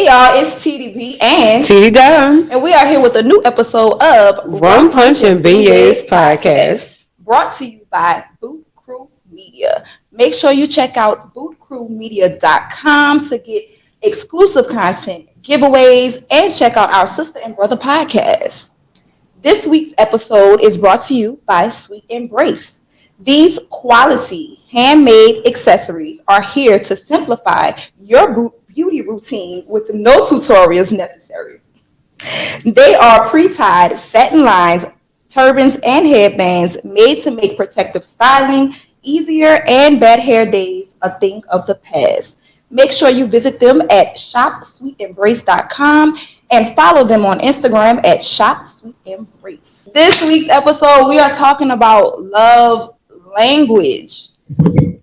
y'all, it's TDB and Teedy Down. And we are here with a new episode of Rum Punch and Beignets podcast. Brought to you by Boot Krewe Media. Make sure you check out bootkrewemedia.com to get exclusive content, giveaways, and check out our sister and brother podcast. This week's episode is brought to you by Sweet Embrace. These quality handmade accessories are here to simplify your beauty routine with no tutorials necessary. They are pre-tied satin lines, turbans, and headbands made to make protective styling easier and bad hair days a thing of the past. Make sure you visit them at shopsweetembrace.com and follow them on Instagram at shopsweetembrace. This week's episode, we are talking about love language.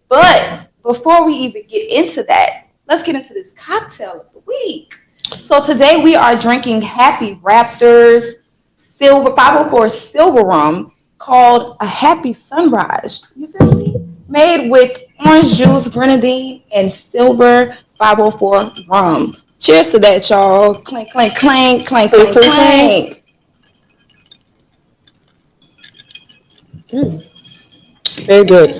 But before we even get into that, let's get into this cocktail of the week. So today we are drinking Happy Raptors Silver 504 Silver Rum called a Happy Sunrise. You feel me? Made with orange juice, grenadine, and silver 504 rum. Cheers to that, y'all. Clank, clank, clank, clank, clank, clank. Very good.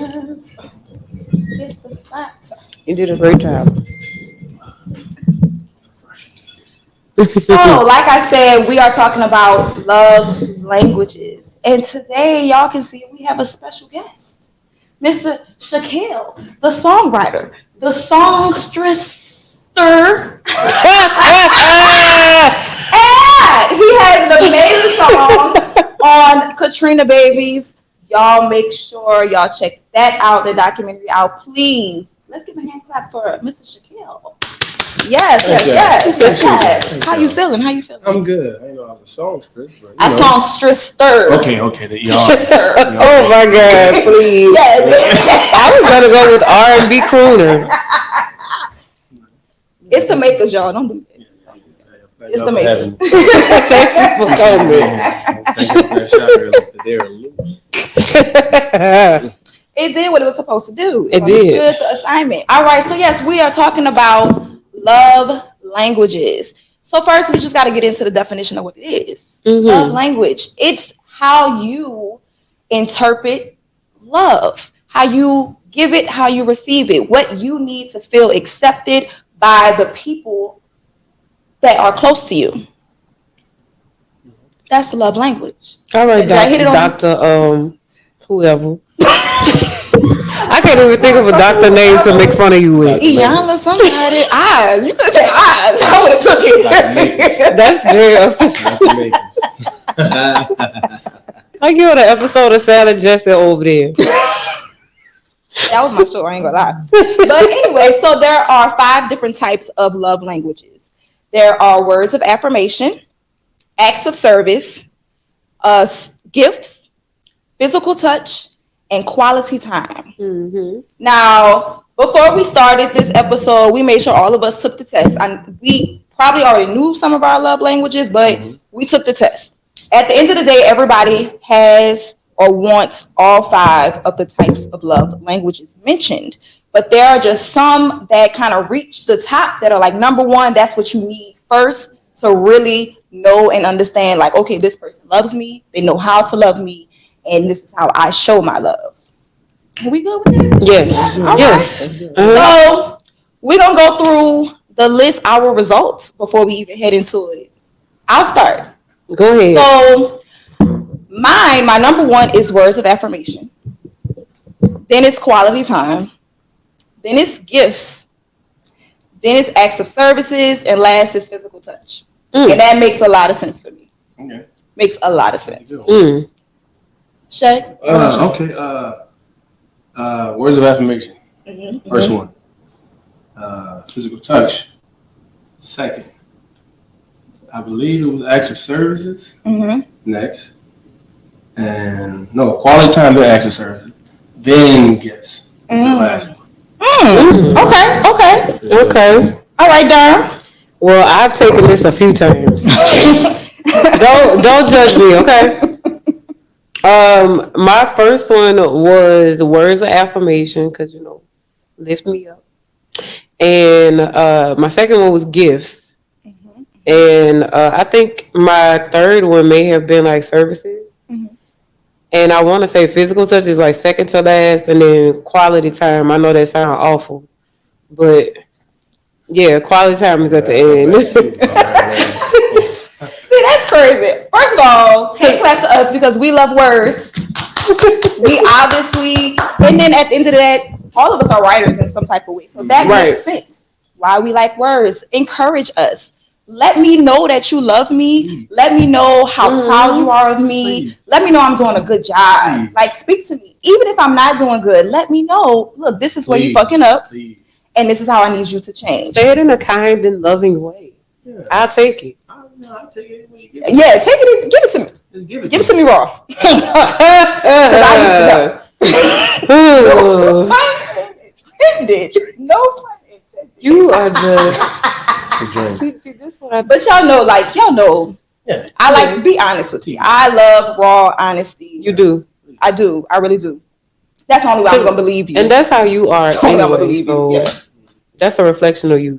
Get the spot. You did a great job. So, like I said, we are talking about love languages. And today, y'all can see we have a special guest. Mr. Shvkiel, the songwriter, the songstress. And he has an amazing song on Katrina Babies. Y'all make sure y'all check that out, the documentary out, please. Let's give a hand clap for Mr. Shvkiel. Yes. How you feeling? I'm good. I know I was a songstress, but a songstress. Okay. Y'all. Oh my God, please. Yes. I was gonna go with R&B crooner. It's the makers, y'all. Don't do that. It's the makers. Thank you for coming. Thank you for that shot earlier. It did what it was supposed to do. It did. Understood the assignment. All right. So yes, we are talking about love languages. So first, we just got to get into the definition of what it is. Mm-hmm. Love language. It's how you interpret love, how you give it, how you receive it, what you need to feel accepted by the people that are close to you. That's the love language. All right, Dr. Whoever. I can't even think of a doctor name to make fun of you with. Iyanla somebody. Eyes. You could say eyes. I would have took it. That's very offensive. I give it an episode of Salad Jesse over there. That was my show. I ain't gonna lie. But anyway, so there are 5 different types of love languages. There are words of affirmation, acts of service, gifts, physical touch, and quality time. Mm-hmm. Now, before we started this episode, we made sure all of us took the test. We probably already knew some of our love languages, but we took the test. At the end of the day, everybody has or wants all 5 of the types of love languages mentioned. But there are just some that kind of reach the top that are like number 1. That's what you need first to really know and understand, like, okay, this person loves me. They know how to love me. And this is how I show my love. Are we good with that? Yes. All yes. Right. So we're going to go through the list, our results, before we even head into it. I'll start. Go ahead. So my number 1 is words of affirmation. Then it's quality time. Then it's gifts. Then it's acts of services. And last is physical touch. And that makes a lot of sense for me. Okay. Makes a lot of sense. Shay? Okay. Words of affirmation. First one. Physical touch. Second. I believe it was acts of services. Next. And quality time, then acts of services. Then gifts. The last one. Okay. All right, Darn. Well, I've taken this a few times. Don't judge me, okay? My first one was words of affirmation, because lift me up. And my second one was gifts. And I think my third one may have been like services. Mhm. And I want to say physical touch is like second to last, and then quality time. I know that sounds awful, but yeah, quality time is at the end. See, that's crazy. First of all, hand clap to us because we love words. We obviously, and then at the end of that, all of us are writers in some type of way. So that Right. makes sense. Why we like words. Encourage us. Let me know that you love me. Let me know how proud you are of me. Let me know I'm doing a good job. Like, speak to me. Even if I'm not doing good, let me know, look, this is where you fucking up. And this is how I need you to change. Say it in a kind and loving way. Yeah. I'll take it. I'll take it. Yeah, take it. Give it to me. Just give it to me raw. Because I need to know. No pun intended. You are just. See, this one. But y'all know. Yeah. I like be honest with you. I love raw honesty. You do. I do. I really do. That's the only way I'm gonna believe you. And that's how you are. That's the only way I'm gonna believe so you. Yeah. That's a reflection of you.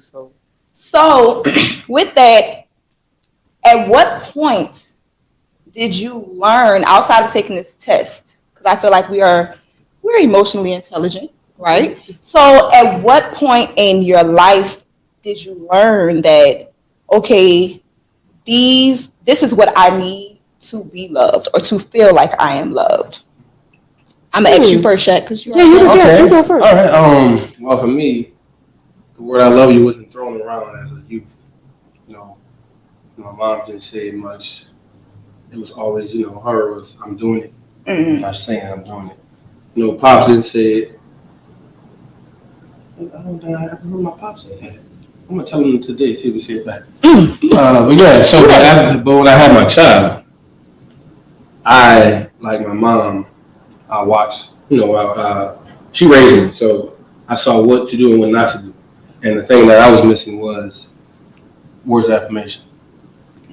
So with that, at what point did you learn learn of taking this test? Because I feel like we're emotionally intelligent, right? So at what point in your life did you learn that, okay, this is what I need to be loved or to feel like I am loved? I'm gonna ask you first, Shaq, because you go first. All right. Well, for me, the word "I love you" wasn't thrown around as a youth. My mom didn't say much. It was always, her was "I'm doing it." Mm-hmm. Not saying I'm doing it. Pops didn't say it. I don't think I ever heard my pops say that. I'm gonna tell him today, see if he say it back. But yeah, so but when I had my child, I, like my mom, I watched, she raised me, so I saw what to do and what not to do. And the thing that I was missing was words of affirmation.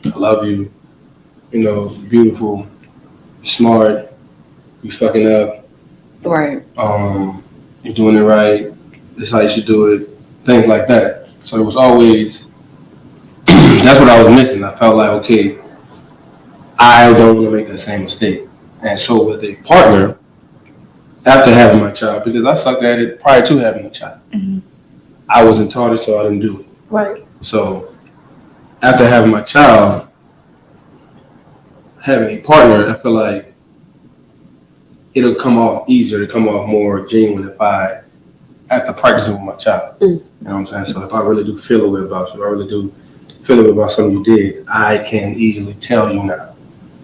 I love you, you're beautiful, you're smart, you fucking up. Right. You're doing it right, this is how you should do it, things like that. So it was always, that's what I was missing. I felt like, okay, I don't want to make the same mistake. And so with a partner, after having my child, because I sucked at it prior to having a child, I wasn't taught it, so I didn't do it. Right. So after having my child, having a partner, I feel like it'll come off easier, to come off more genuine if I, after practicing with my child. You know what I'm saying? So if I really do feel a way about you, if I really do feel a way about something you did, I can easily tell you now.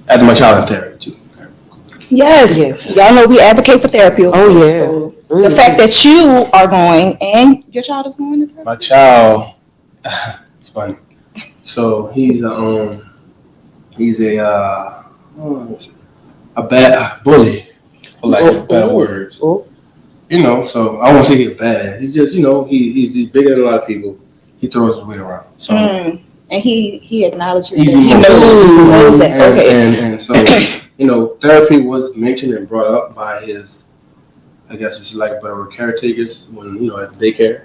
After my child in therapy too. Yes. Y'all know we advocate for therapy. Oh yeah. So the fact that you are going and your child is going to therapy. My child, it's funny. So he's a bad bully, for lack of better words. So I won't say he's a badass. He's just, he's bigger than a lot of people. He throws his weight around. So and he acknowledges that. He knows that. Okay. And so, therapy was mentioned and brought up by his, I guess it's like better caretakers when, at daycare.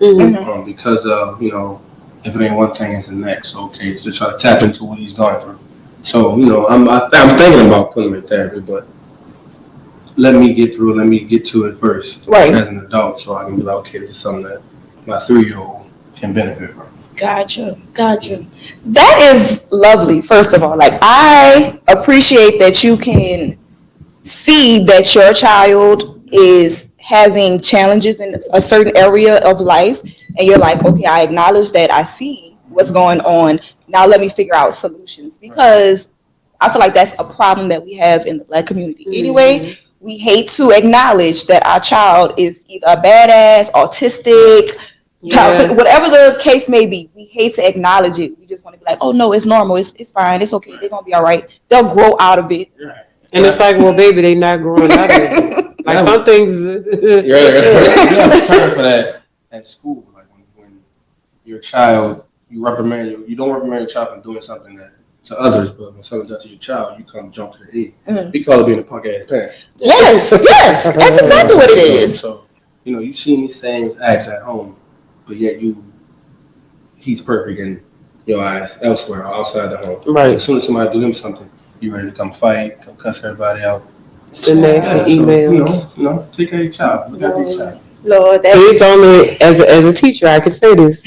Because of, if it ain't one thing, it's the next. Okay, so try to tap into what he's going through. So, I'm thinking about putting him in therapy, but let me get to it first. Right. As an adult, so I can be like, okay, this is something that my 3-year-old can benefit from. Gotcha. That is lovely, first of all. Like, I appreciate that you can see that your child is having challenges in a certain area of life, and you're like, okay, I acknowledge that, I see what's going on. Now let me figure out solutions, because I feel like that's a problem that we have in the Black community. Anyway, we hate to acknowledge that our child is either a badass, autistic, whatever the case may be. We hate to acknowledge it. We just want to be like, oh no, it's normal, it's fine, it's okay, they're gonna be all right. They'll grow out of it. And it's like, well, baby, they not growing out of it. Like some things. You have a term for that at school. Like when your child, you don't reprimand your child for doing something that to others, but when something's done to your child, you come jump to the head. We call it being a punk ass parent. Yes, that's exactly what it is. So, you see me saying acts at home, but yet he's perfect, and your ass elsewhere, outside the home. Right. As soon as somebody do him something, you ready to come fight, come cuss everybody out. Send nasty email. Take care of your child. Look after your child. Lord, Kids only, as a teacher, I can say this.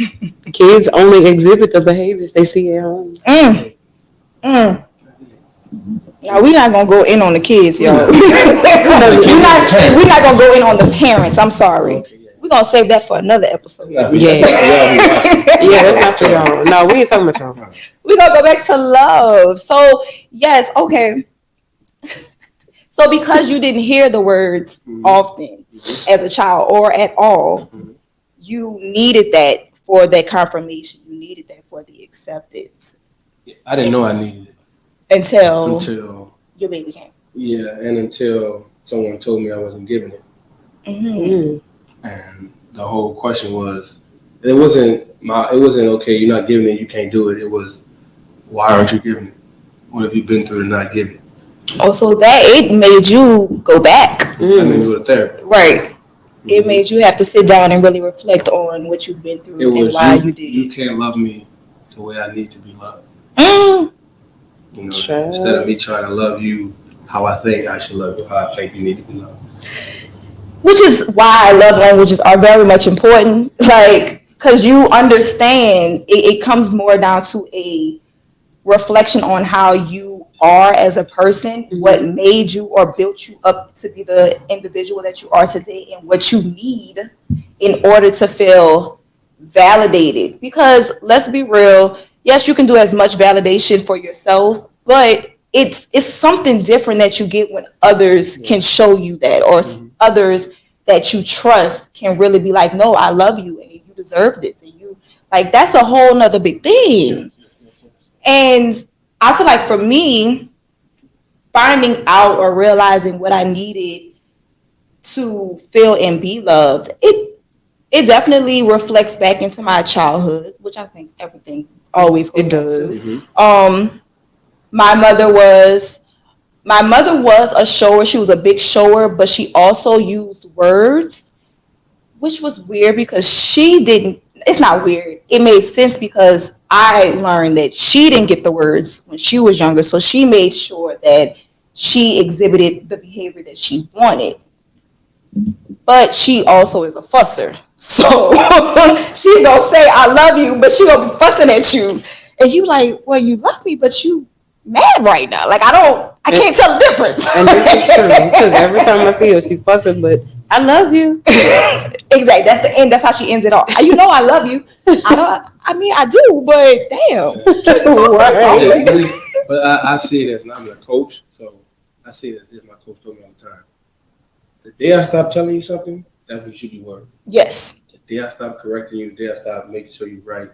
Kids only exhibit the behaviors they see at home. Now we're not gonna go in on the kids, y'all. we're not gonna go in on the parents. I'm sorry. Okay, yeah. We're gonna save that for another episode. Yeah, that's not for y'all. No, we ain't talking about y'all. We're gonna go back to love. So yes, okay. So because you didn't hear the words often as a child or at all, you needed that for that confirmation. You needed that for the acceptance. I didn't know I needed it until your baby came. Yeah, and until someone told me I wasn't giving it. And the whole question was, it wasn't okay, you're not giving it, you can't do it. It was, why aren't you giving it? What have you been through to not give it? Oh, so that it made you go back. I mean, go to therapy. Right. It made you have to sit down and really reflect on what you've been through and why you did. You can't love me the way I need to be loved. Sure. Instead of me trying to love you how I think I should love you, how I think you need to be loved. Which is why love languages are very much important. Like, because you understand, it comes more down to a reflection on how you are as a person, what made you or built you up to be the individual that you are today, and what you need in order to feel validated. Because let's be real, yes, you can do as much validation for yourself, but it's something different that you get when others can show you that, or others that you trust can really be like, no, I love you and you deserve this, and you like, that's a whole nother big thing. And I feel like for me, finding out or realizing what I needed to feel and be loved, it definitely reflects back into my childhood, which I think everything always goes into. My mother was a shower. She was a big shower, but she also used words, which was weird because she didn't. It's not weird. It made sense because I learned that she didn't get the words when she was younger. So she made sure that she exhibited the behavior that she wanted. But she also is a fusser. So she's going to say, I love you, but she going to be fussing at you. And you like, well, you love me, but you mad right now. Like, I can't tell the difference. And this is true. Because every time I see her, she fussing, but I love you. Exactly. That's the end. That's how she ends it off. You know I love you. I do, but damn. But I see it as, and I'm a coach, so I see it as this. My coach told me all the time. The day I stop telling you something, that's when you should be worried. Yes. The day I stop correcting you, the day I stop making sure you're right.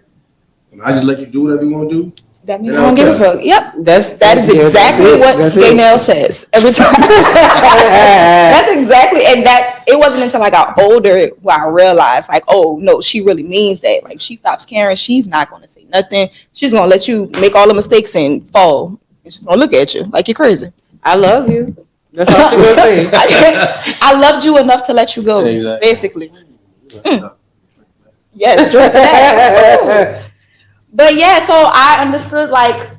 When I just let you do whatever you want to do, that means I don't give a fuck. Yep. That is exactly what Shvkiel says every time. That's exactly, and it wasn't until I got older where I realized, like, oh no, she really means that. Like, she stops caring, she's not going to say nothing. She's going to let you make all the mistakes and fall. And she's going to look at you like you're crazy. I love you. That's all she's going to say. I loved you enough to let you go, exactly. Basically. Yes, drink to that. But yeah, so I understood, like,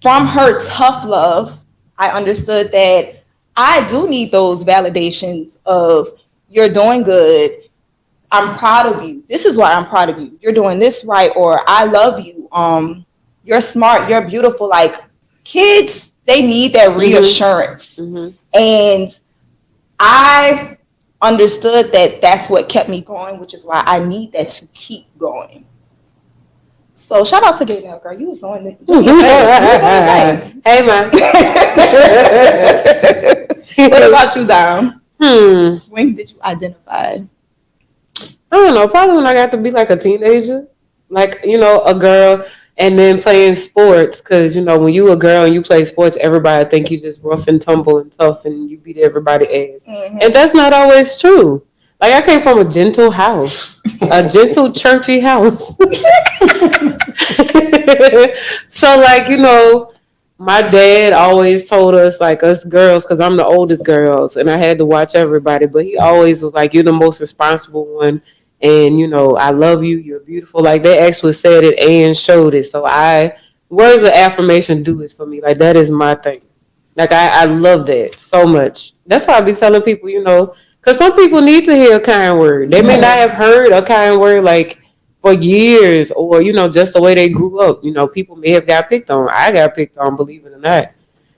from her tough love, I understood that I do need those validations of, you're doing good, I'm proud of you, this is why I'm proud of you, you're doing this right, or I love you, you're smart, you're beautiful. Like, kids, they need that reassurance. And I understood that that's what kept me going, which is why I need that to keep going. So shout out to Gaynell, girl. You was doing it. Hey, man. What about you, Dom? When did you identify? I don't know. Probably when I got to be like a teenager. Like, a girl, and then playing sports. Because, when you a girl and you play sports, everybody think you just rough and tumble and tough and you beat everybody's ass. And that's not always true. Like, I came from a gentle house. A gentle, churchy house. So, like, my dad always told us, like, us girls, because I'm the oldest girls, and I had to watch everybody, but he always was like, you're the most responsible one, and I love you, you're beautiful. Like they actually said it and showed it. So words of affirmation do it for me. Like that is my thing. Like I love that so much. That's why I be telling people, because some people need to hear a kind word. They may not have heard a kind word like for years, or just the way they grew up. People may have got picked on. I got picked on, believe it or not.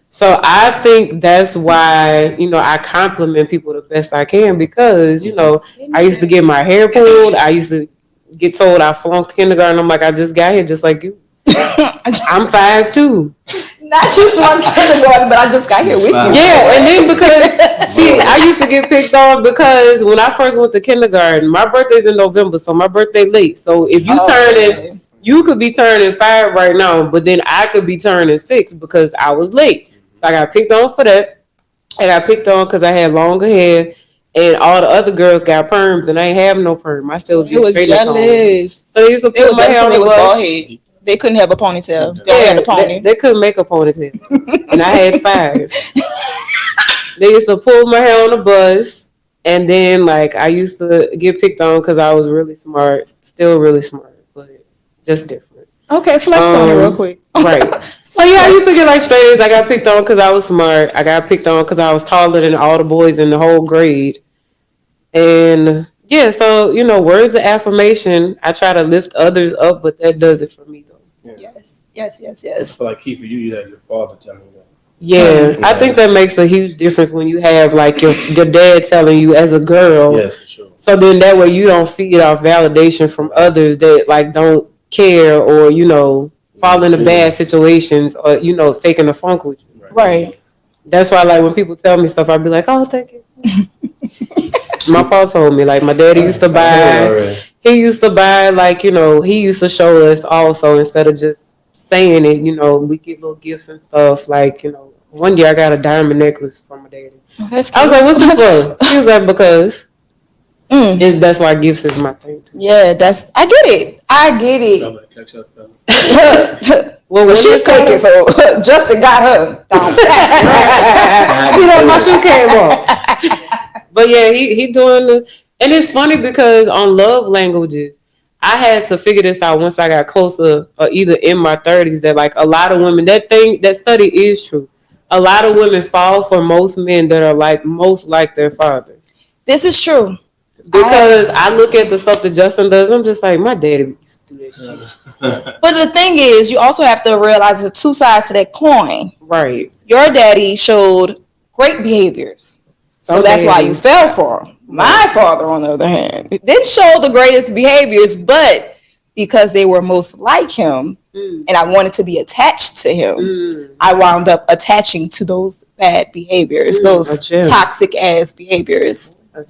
So I think that's why, I compliment people the best I can because, I used to get my hair pulled. I used to get told I flunked kindergarten. I'm like, I just got here just like you. I'm 5'2". Not you flunked kindergarten, but I just got here with you. Yeah, and then because, see, I used to get picked on because when I first went to kindergarten, my birthday's in November, so my birthday late. So if you you could be turning 5 right now, but then I could be turning 6 because I was late. So I got picked on for that. I got picked on because I had longer hair, and all the other girls got perms, and I ain't have no perm. I still was getting straight jealous. So they used to put my hair on the brush. They couldn't have a ponytail. They had a pony. They couldn't make a ponytail, and I had 5. They used to pull my hair on the bus, and then like I used to get picked on because I was really smart, still really smart, but just different. Okay, flex on it real quick. Right. So yeah, I used to get like straight A's. I got picked on because I was smart. I got picked on because I was taller than all the boys in the whole grade. And yeah, so words of affirmation. I try to lift others up, but that does it for me though. Yeah. Yes. I feel like key for you had your father telling you that. Yeah, I think that makes a huge difference when you have like your dad telling you as a girl. Yes, for sure. So then that way you don't feed off validation from others that like don't care or fall into bad situations or faking the funk with you. Right. That's why like when people tell me stuff, I'd be like, oh, thank you. My pa told me like my daddy used to buy. He used to buy like he used to show us also instead of just saying it. We get little gifts and stuff like one year I got a diamond necklace from my daddy. Oh, that's cute. I was like, what's this for? He was like, because that's why gifts is my thing. Yeah, I get it. I'm like, catch up, fella. Well, she's cooking, so Justin got her down pat. My shoe came off. But yeah, he doing and it's funny because on love languages, I had to figure this out once I got closer, either in my 30s, that like a lot of women, that study is true. A lot of women fall for most men that are like most like their fathers. This is true. Because I look at the stuff that Justin does, I'm just like, my daddy used to do that shit. But the thing is, you also have to realize there's 2 sides to that coin. Right. Your daddy showed great behaviors. So that's why you fell for him. My father, on the other hand, didn't show the greatest behaviors, but because they were most like him, and I wanted to be attached to him, I wound up attaching to those bad behaviors, those toxic ass behaviors. A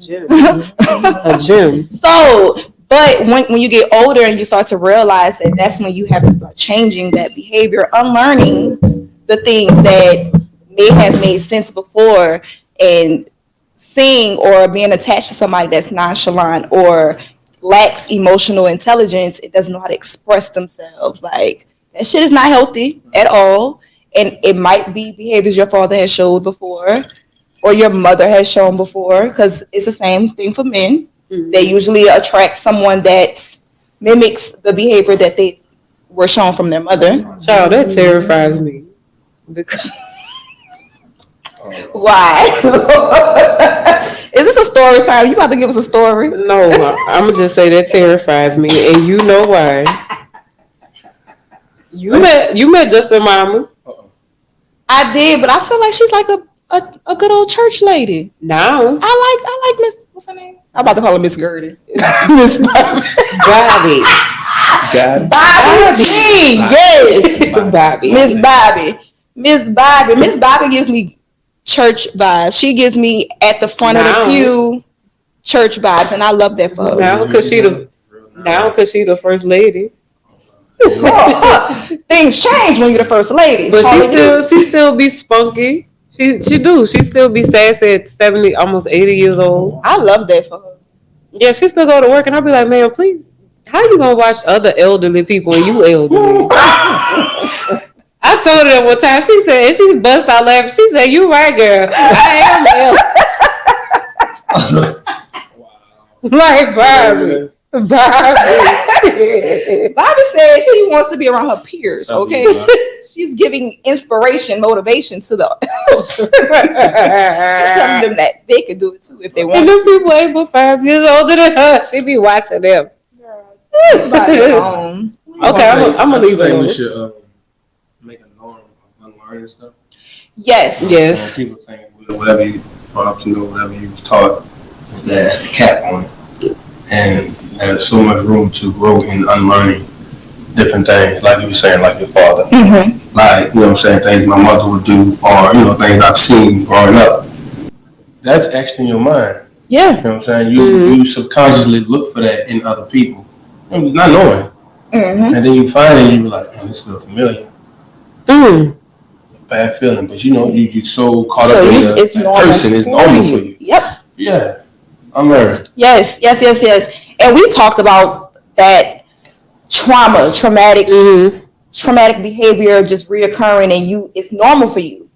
gym. So, but when you get older and you start to realize that that's when you have to start changing that behavior, unlearning the things that may have made sense before, and seeing or being attached to somebody that's nonchalant or lacks emotional intelligence, it doesn't know how to express themselves. Like, that shit is not healthy at all. And it might be behaviors your father has showed before or your mother has shown before, because it's the same thing for men. They usually attract someone that mimics the behavior that they were shown from their mother. Child, that terrifies me. Because why? Is this a story time? You about to give us a story? No, I'm gonna just say that terrifies me, and you know why. You met Justin mama. I did, but I feel like she's like a good old church lady. No, I like Miss. What's her name? I'm about to call her Miss Gertie. Miss Bobby. Bobby G. Yes. Bobby. Miss Bobby. Miss Bobby gives me church vibes. She gives me at the front of the pew church vibes, and I love that for her. Now, because she the first lady. Things change when you're the first lady. But she still be spunky. She still be sassy at 70, almost 80 years old. I love that for her. Yeah, she still go to work, and I'll be like, man, please, how you gonna watch other elderly people and you elderly? I told her that one time. She said, and she bust out laughing. She said, "You right, girl. I am elderly." Like, Barbie. Bobby said she wants to be around her peers. Okay, she's giving inspiration, motivation to the telling them that they can do it too if they want. And those people ain't but 5 years older than her. She be watching them. Okay, I'm gonna leave it. We should make a norm of unlearning stuff. Yes. People think whatever you brought up to know, whatever you was taught, is that the cap on it. And there's so much room to grow in unlearning different things, like you were saying, like your father. Mm-hmm. Like, you know what I'm saying, things my mother would do, or, you know, things I've seen growing up. That's etched in your mind. Yeah. You know what I'm saying? You subconsciously look for that in other people. Not knowing. Mm-hmm. And then you find it and you be like, man, this feels familiar. Bad feeling, but you know, you're so caught up in the person, it's normal for you. Yep. Yeah. I'm learning. Yes. And we talked about that traumatic behavior just reoccurring, and it's normal for you,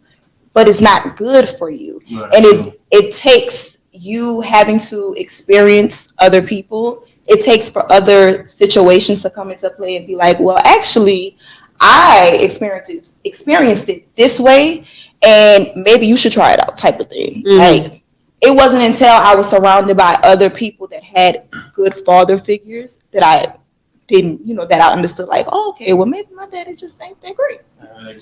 but it's not good for you. Right. And it takes you having to experience other people. It takes for other situations to come into play and be like, well, actually, I experienced it this way, and maybe you should try it out, type of thing. Like, it wasn't until I was surrounded by other people that had good father figures that I didn't, that I understood, like, oh, okay, well, maybe my daddy just ain't that great.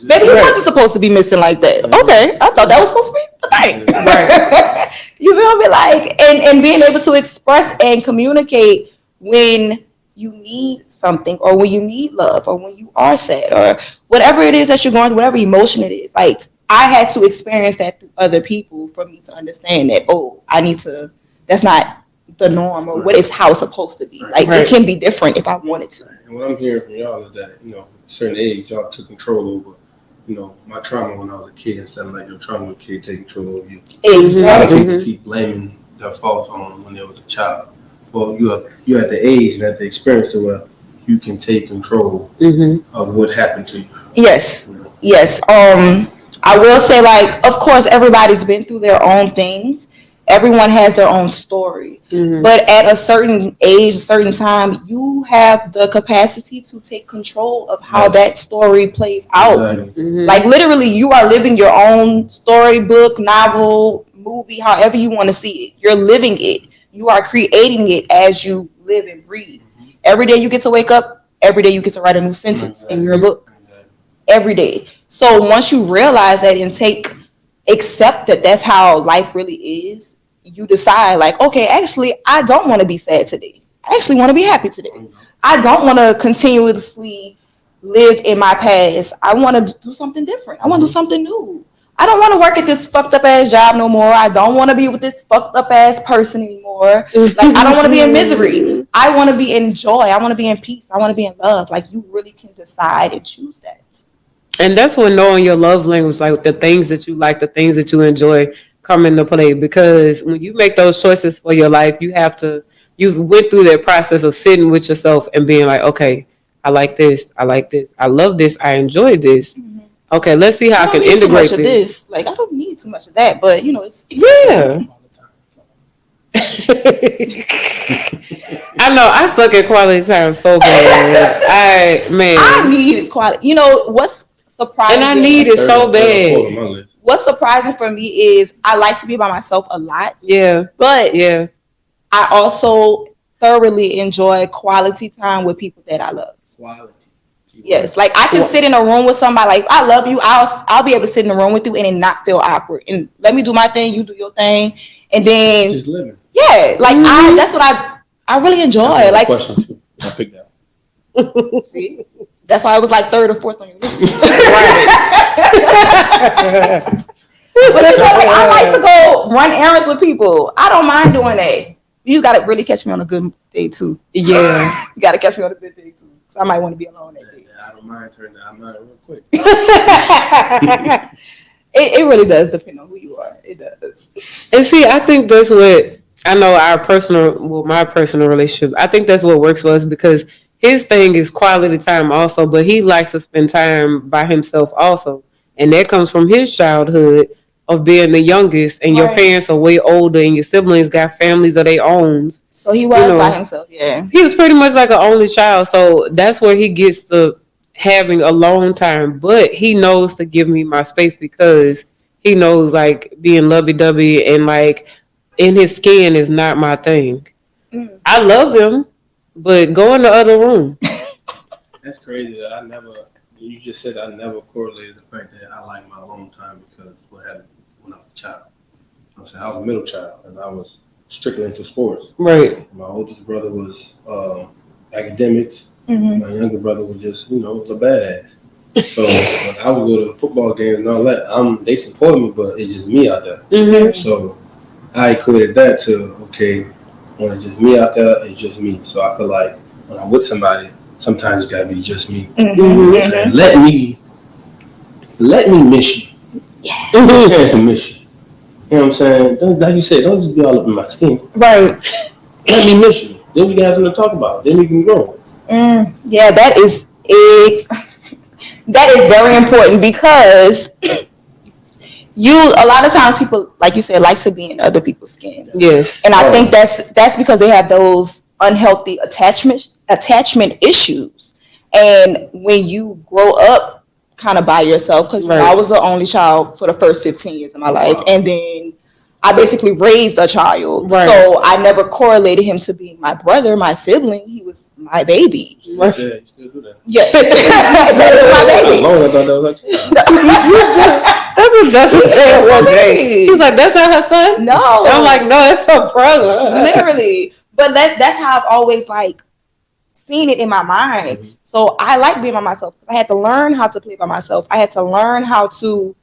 Maybe he wasn't supposed to be missing like that. Okay, I thought that was supposed to be the thing. Right. You feel me? Like, and being able to express and communicate when you need something, or when you need love, or when you are sad, or whatever it is that you're going through, whatever emotion it is. Like, I had to experience that through other people for me to understand that, that's not the norm, or what is how it's supposed to be. Like, it can be different if I wanted to. And what I'm hearing from y'all is that, at a certain age, y'all took control over, my trauma when I was a kid, instead of like your trauma with a kid take control over you. Exactly. People keep blaming their faults on when they was a child. Well, you're at the age and at the experience to where you can take control of what happened to you. Yes. I will say, like, of course, everybody's been through their own things. Everyone has their own story. But at a certain age, a certain time, you have the capacity to take control of how that story plays out. Exactly. Like, literally, you are living your own storybook, novel, movie, however you want to see it. You're living it. You are creating it as you live and breathe. Every day you get to wake up. Every day you get to write a new sentence in your book. Every day. So once you realize that and accept that that's how life really is, you decide, like, okay, actually, I don't want to be sad today. I actually want to be happy today. I don't want to continuously live in my past. I want to do something different. I want to do something new. I don't want to work at this fucked up ass job no more. I don't want to be with this fucked up ass person anymore. Like, I don't want to be in misery. I want to be in joy. I want to be in peace. I want to be in love. Like, you really can decide and choose that. And that's when knowing your love language, like the things that you like, the things that you enjoy, come into play. Because when you make those choices for your life, you went through that process of sitting with yourself and being like, okay, I like this. I love this. I enjoy this. Okay, let's see how I can integrate this. Like, I don't need too much of that, but it's yeah. I know I suck at quality time so bad. I need quality. What's surprising? And I need it so bad. What's surprising for me is I like to be by myself a lot. Yeah. But I also thoroughly enjoy quality time with people that I love. Quality. Yes, like, I can sit in a room with somebody, like, I love you. I'll be able to sit in a room with you and it not feel awkward. And let me do my thing, you do your thing, and then just living. Yeah, like that's what I really enjoy. Like, question too. I picked that. See, that's why I was like third or fourth on your list. Right. But I like to go run errands with people. I don't mind doing that. You got to really catch me on a good day too. Yeah, you got to catch me on a good day too. So I might want to be alone that day. I don't mind turning that. I'm not real quick. It really does depend on who you are. It does. And see, I think that's what I know. My personal relationship. I think that's what works for us, because his thing is quality time also, but he likes to spend time by himself also, and that comes from his childhood of being the youngest, and your parents are way older, and your siblings got families of their own. So he was by himself, yeah. He was pretty much like an only child, so that's where he gets the having a long time. But he knows to give me my space because he knows like being lovey-dovey and like in his skin is not my thing. I love him, but go in the other room. That's crazy. You just said I never correlated the fact that I like my alone time because what happened when I was a child. I was a middle child and I was strictly into sports. Right. My oldest brother was academics. My younger brother was just, was a badass. So when I would go to football games and all that, they support me, but it's just me out there. So I equated that to, okay, when it's just me out there, it's just me. So I feel like when I'm with somebody, sometimes it's gotta be just me. And let me miss you. Yeah. Chance to miss you. You know what I'm saying? Like you said, don't just be all up in my skin. Right. Let me miss you. Then we can have something to talk about. Then we can grow. Yeah, that is very important because a lot of times people, like you said, like to be in other people's skin. Yes. And I think that's because they have those unhealthy attachment issues. And when you grow up kind of by yourself, because I was the only child for the first 15 years of my life, and then I basically raised a child. So I never correlated him to being my brother, my sibling. He was my baby. Yeah, you still do that. Yes. That is my baby. I thought that was like, that's what Justin said one day. He was like, that's not her son? No. And I'm like, no, that's her brother. Literally. But that's how I've always like seen it in my mind. So I like being by myself. I had to learn how to play by myself. I had to learn how to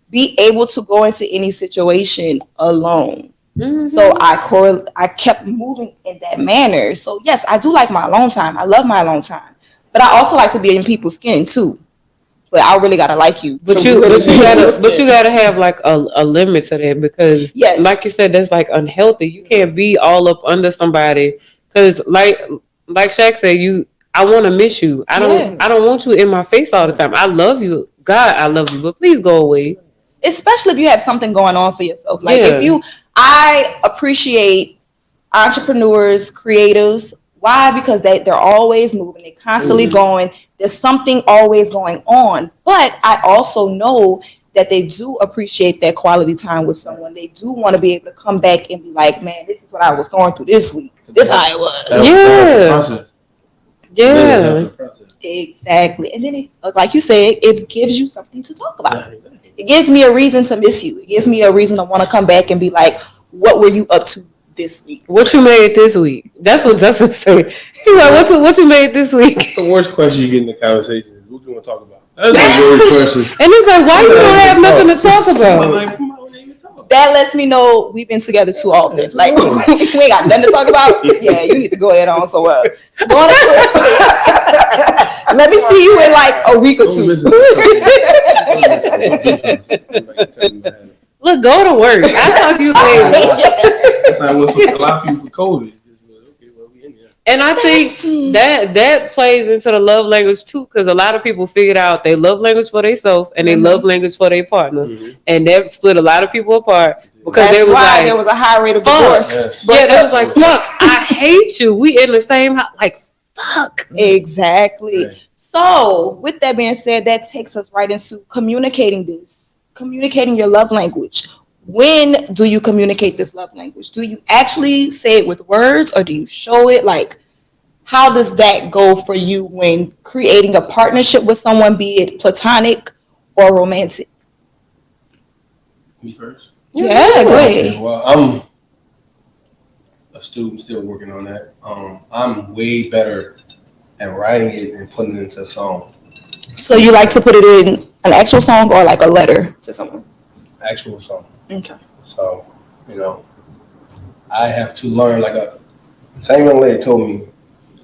be able to go into any situation alone. So I kept moving in that manner. So yes, I do like my alone time. I love my alone time. But I also like to be in people's skin too. But I really gotta like you. But you gotta have like a limit to that because, like you said, that's like unhealthy. You can't be all up under somebody because, like Shaq said, I want to miss you. I don't want you in my face all the time. I love you, God, I love you, but please go away. Especially if you have something going on for yourself. Like I appreciate entrepreneurs, creatives. Why? Because they're always moving. They're constantly going. There's something always going on. But I also know that they do appreciate that quality time with someone. They do want to be able to come back and be like, man, this is what I was going through this week. This is how it was. Yeah. Exactly. And then, like you said, it gives you something to talk about. It gives me a reason to miss you. It gives me a reason to want to come back and be like, what were you up to this week? What you made this week? That's what Justin said. He's like, what you made this week? The worst question you get in the conversation is, what you want to talk about? That's a weird question. And it's like, why you don't have nothing to talk about? That lets me know we've been together too often. Like, we ain't got nothing to talk about. Yeah, you need to go ahead on somewhere. Go on a trip. Let me see you in like a week or two. Look, go to work. I'll talk to you later. That's how it was for a lot of people for COVID. And I think that plays into the love language too, because a lot of people figured out they love language for themselves and they love language for their partner, and that split a lot of people apart because there was a high rate of divorce. Yeah, they was like, "Fuck, I hate you. We in the same house." Like, fuck. Exactly. Right. So, with that being said, that takes us right into communicating your love language. When do you communicate this love language? Do you actually say it with words or do you show it? Like, how does that go for you when creating a partnership with someone, be it platonic or romantic? Me first? Yeah, go ahead. Well, I'm a student still working on that. I'm way better at writing it and putting it into a song. So you like to put it in an actual song or like a letter to someone? Actual song. Okay. So, I have to learn, like same young lady told me,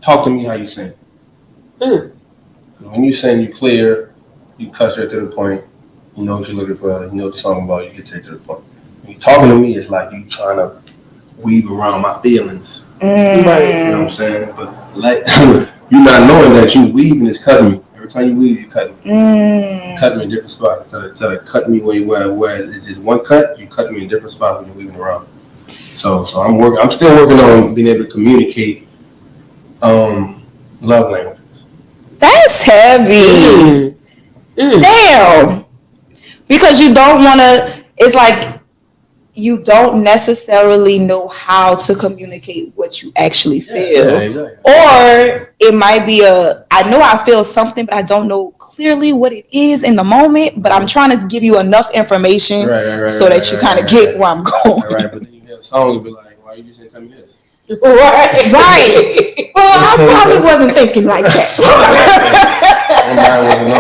talk to me how you sing. When you sing, you clear, you cut straight to the point, you know what you're looking for, you know what the song about, you get straight to the point. When you're talking to me, it's like you trying to weave around my feelings. Right. You know what I'm saying? But like, you're not knowing that you weaving is cutting me. Every time you weave, you cut me. You cut me in different spots. Instead of cutting me where it's just one cut, you cut me in different spots when you're weaving around. So I'm still working on being able to communicate love language. That's heavy. Damn. Because you don't want to, it's like you don't necessarily know how to communicate what you actually feel. Yeah, exactly. Or it might be I know I feel something, but I don't know clearly what it is in the moment, but I'm trying to give you enough information so that you kind of get where I'm going. Right, but then you get a song and be like, why you just ain't tell me this? Right. Well, I probably wasn't thinking like that.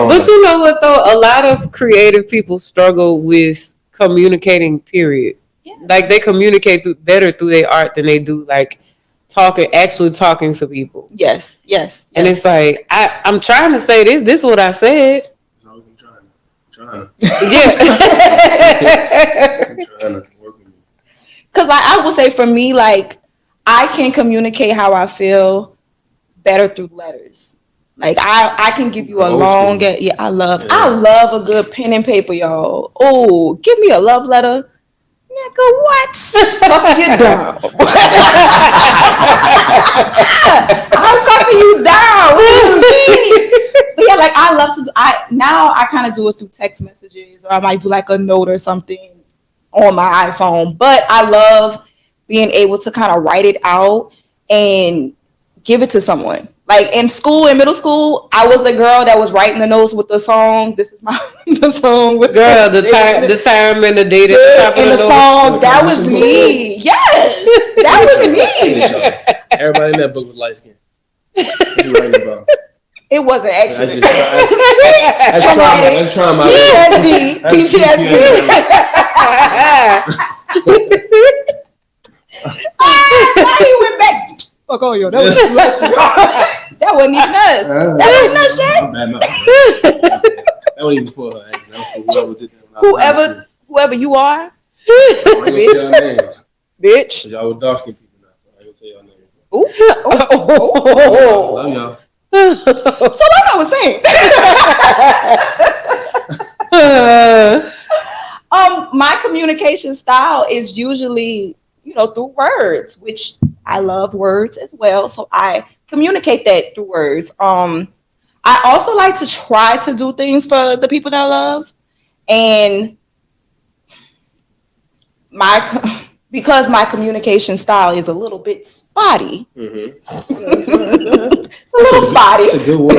But you know what though? A lot of creative people struggle with communicating, period. Yeah. Like they communicate better through their art than they do like actually talking to people. Yes. And it's like, I'm trying to say this is what I said. No, I'm trying. Yeah. I'm trying to work with you. Because I will say for me, like, I can communicate how I feel better through letters. Like I can give you a long, I love a good pen and paper, y'all. Oh, give me a love letter. Nigga, what? Cuff you down. I'm cuffing you down. But yeah, like I love to. Now I kind of do it through text messages, or I might do like a note or something on my iPhone. But I love being able to kind of write it out and give it to someone. Like in middle school, I was the girl that was writing the notes with the song. This is the song with girl. The time and the date and the song. That was me. Yes, that was me. Everybody in that book was light skinned. What you writing about? It wasn't actually. That's trauma. PTSD. He went back. Fuck all y'all. That wasn't even us. That wasn't us, shit. That wasn't even for her. Whoever you are, bitch. Y'all were dark skinned people now, so I ain't gonna say y'all names. Love y'all. So like I was saying, my communication style is usually, through words, which I love words as well. So I communicate that through words. I also like to try to do things for the people that I love. And because my communication style is a little bit spotty. Mm-hmm. It's a little spotty. It's a good word.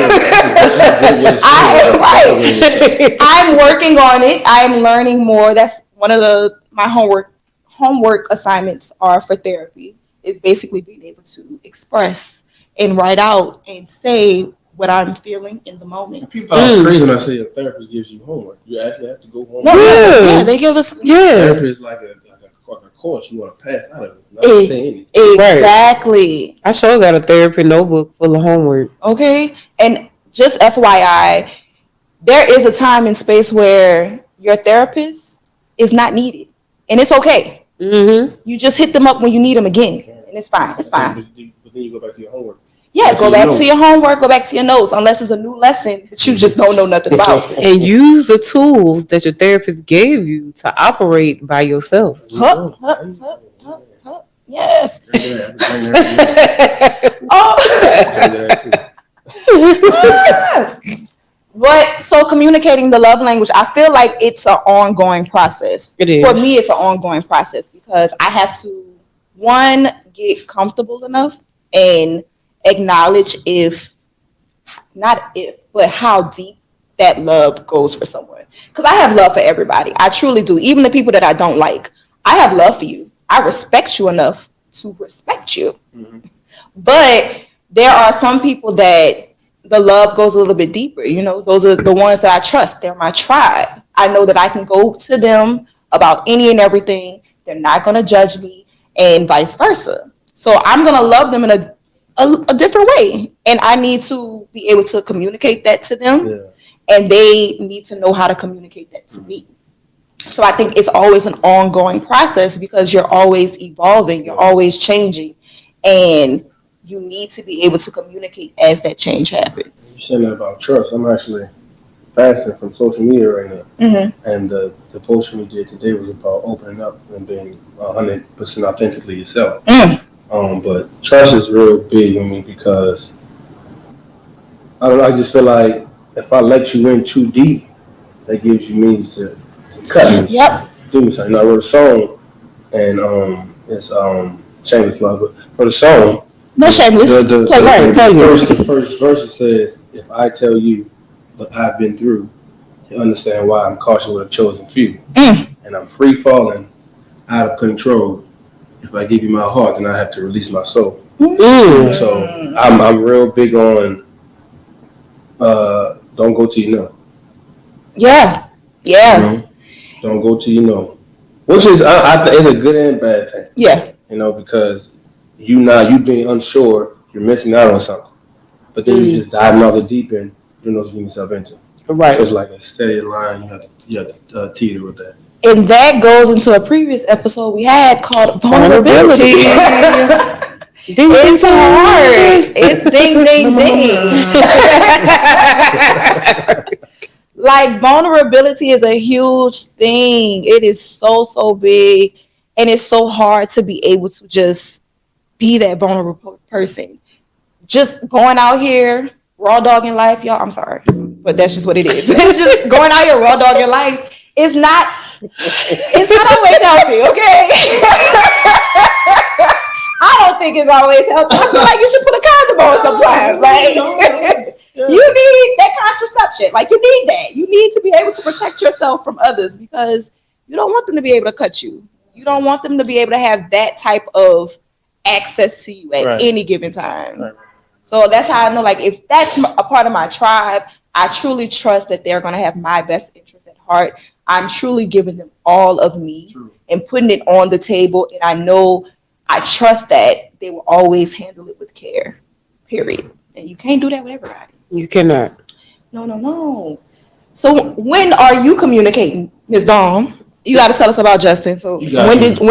I'm working on it. I'm learning more. That's one of my homework assignments are for therapy. Is basically being able to express and write out and say what I'm feeling in the moment. People are crazy when I say a therapist gives you homework. You actually have to go home. Yeah, they give us. Therapy is like a course you want to pass out of it. Not saying Exactly. Right. I sure got a therapy notebook full of homework. Okay, and just FYI, there is a time and space where your therapist is not needed, and it's okay. Mm-hmm. You just hit them up when you need them again, and it's fine. It's fine. But then you go back to your homework. Yeah, go back to your homework, go back to your notes, unless it's a new lesson that you just don't know nothing about. And use the tools that your therapist gave you to operate by yourself. Yes. But so communicating the love language, I feel like it's an ongoing process. It is. For me, it's an ongoing process because I have to, one, get comfortable enough and acknowledge but how deep that love goes for someone. Because I have love for everybody. I truly do. Even the people that I don't like, I have love for you. I respect you enough to respect you. Mm-hmm. But there are some people that the love goes a little bit deeper. Those are the ones that I trust. They're my tribe. I know that I can go to them about any and everything. They're not going to judge me and vice versa. So I'm going to love them in a different way. And I need to be able to communicate that to them. Yeah. And they need to know how to communicate that to me. So I think it's always an ongoing process because you're always evolving. You're always changing. And you need to be able to communicate as that change happens. You're saying that about trust. I'm actually fasting from social media right now. Mm-hmm. And the posting we did today was about opening up and being 100% authentically yourself. But trust is real big on me because I just feel like if I let you in too deep, that gives you means to cut me. Yep. Do something. I wrote a song, and it's shameless plug, but for the song. No shameless. The first verse says, "If I tell you what I've been through, you understand why I'm cautious with a chosen few, and I'm free falling, out of control. If I give you my heart, then I have to release my soul." So I'm real big on don't go till you know. Yeah. You know? Don't go till you know, which is I think it's a good and bad thing. Yeah. You know, because you being unsure, you're missing out on something. But then you just diving off the deep end, you know what you're getting yourself into. Right. So it's like a steady line. You have to teeter with that. And that goes into a previous episode we had called vulnerability. It's hard. It's ding, ding, ding. Like, vulnerability is a huge thing. It is so big. And it's so hard to be able to just be that vulnerable person. Just going out here, raw dogging life, y'all. I'm sorry, but that's just what it is. It's just going out here, raw dogging life. It's not always healthy, okay? I don't think it's always healthy. I feel like you should put a condom on sometimes. Like, you need that contraception. Like, you need that. You need to be able to protect yourself from others because you don't want them to be able to cut you. You don't want them to be able to have that type of access to you at any given time. Right. So that's how I know, like, if that's a part of my tribe, I truly trust that they're going to have my best interest at heart. I'm truly giving them all of me and putting it on the table. And I trust that they will always handle it with care, period. And you can't do that with everybody. You cannot. No. So when are you communicating, Ms. Dawn? You got to tell us about Justin. So when did you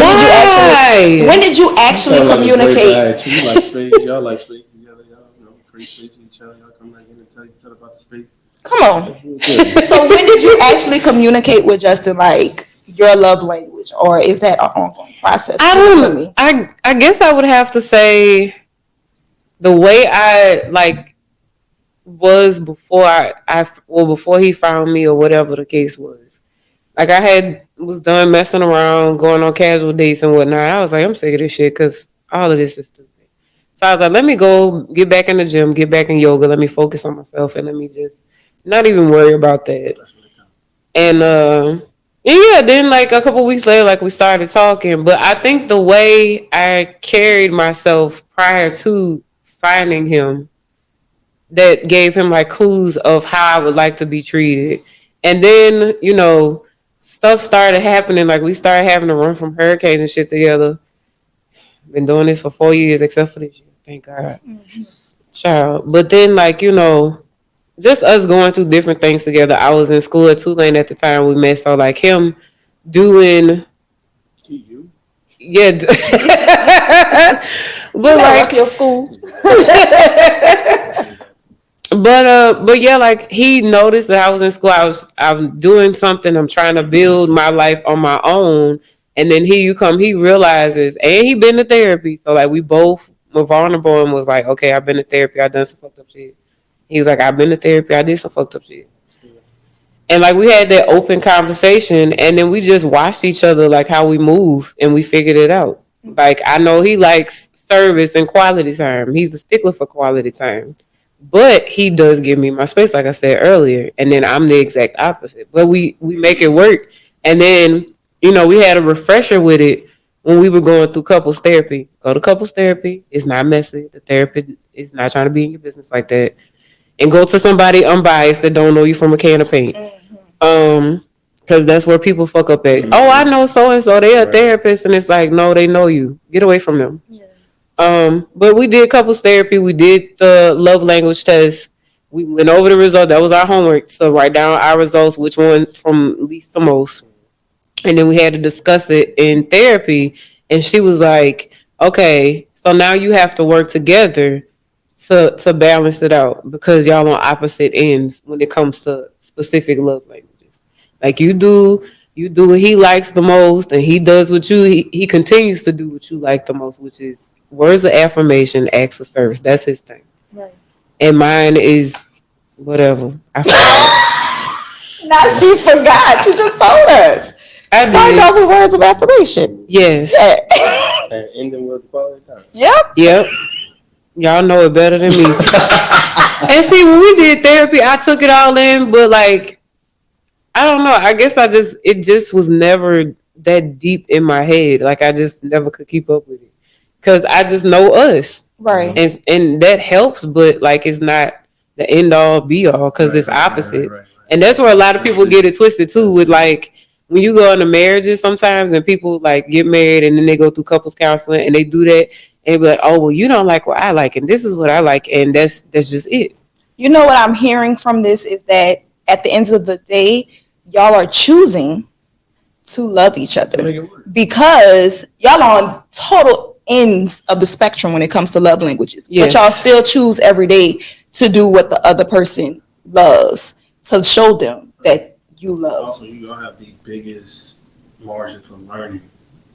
actually communicate? You like space, y'all like space together, y'all create space with each other, y'all come back in and tell each other about the space. Come on. So when did you actually communicate with Justin, like, your love language, or is that an ongoing process? I guess I would have to say the way I was before before he found me or whatever the case was. Like, I was done messing around, going on casual dates and whatnot. I was like, I'm sick of this shit because all of this is stupid. So I was like, let me go get back in the gym, get back in yoga. Let me focus on myself and let me just not even worry about that. And then like a couple weeks later, like, we started talking. But I think the way I carried myself prior to finding him, that gave him like clues of how I would like to be treated. And then, stuff started happening. Like, we started having to run from hurricanes and shit together. Been doing this for 4 years, except for this year. Thank God. Child. But then, like, just us going through different things together. I was in school at Tulane at the time we met. So, like, him doing... Yeah. But, like... your school. But yeah, like, he noticed that I was in school. I'm doing something. I'm trying to build my life on my own. And then he realizes, and he been to therapy. So, like, we both were vulnerable and was like, okay, I've been to therapy. I done some fucked up shit. He was like, I've been to therapy. I did some fucked up shit. And, like, we had that open conversation, and then we just watched each other, like, how we move, and we figured it out. Like, I know he likes service and quality time. He's a stickler for quality time. But he does give me my space, like I said earlier. And then I'm the exact opposite. But we make it work. And then, we had a refresher with it when we were going through couples therapy. Go to couples therapy. It's not messy. The therapist is not trying to be in your business like that. And go to somebody unbiased that don't know you from a can of paint. Because that's where people fuck up at. Oh, I know so-and-so. They're a therapist. And it's like, no, they know you. Get away from them. Yeah. But we did couples therapy. We did the love language test. We went over the result. That was our homework. So write down our results, which one from least to most. And then we had to discuss it in therapy. And she was like, okay, so now you have to work together to balance it out because y'all on opposite ends when it comes to specific love languages. Like you do what he likes the most, and he does what he continues to do what you like the most, which is words of affirmation, acts of service. That's his thing. Right. And mine is whatever. I forgot. Now she forgot. She just told us. Start off with words of affirmation. Yes. Yeah. And ending with quality time. Yep. Y'all know it better than me. And see, when we did therapy, I took it all in, but like, I don't know. I guess it just was never that deep in my head. Like I just never could keep up with it. Cause I just know us. Right. And that helps, but like it's not the end all be all because it's opposites. Right. And that's where a lot of people get it twisted too, with like when you go into marriages sometimes and people like get married and then they go through couples counseling and they do that and be like, oh well, you don't like what I like and this is what I like, and that's just it. You know what I'm hearing from this is that at the end of the day, y'all are choosing to love each other because y'all are on total ends of the spectrum when it comes to love languages. Yes. But y'all still choose every day to do what the other person loves, to show them that you love. Also, you don't have the biggest margin for learning.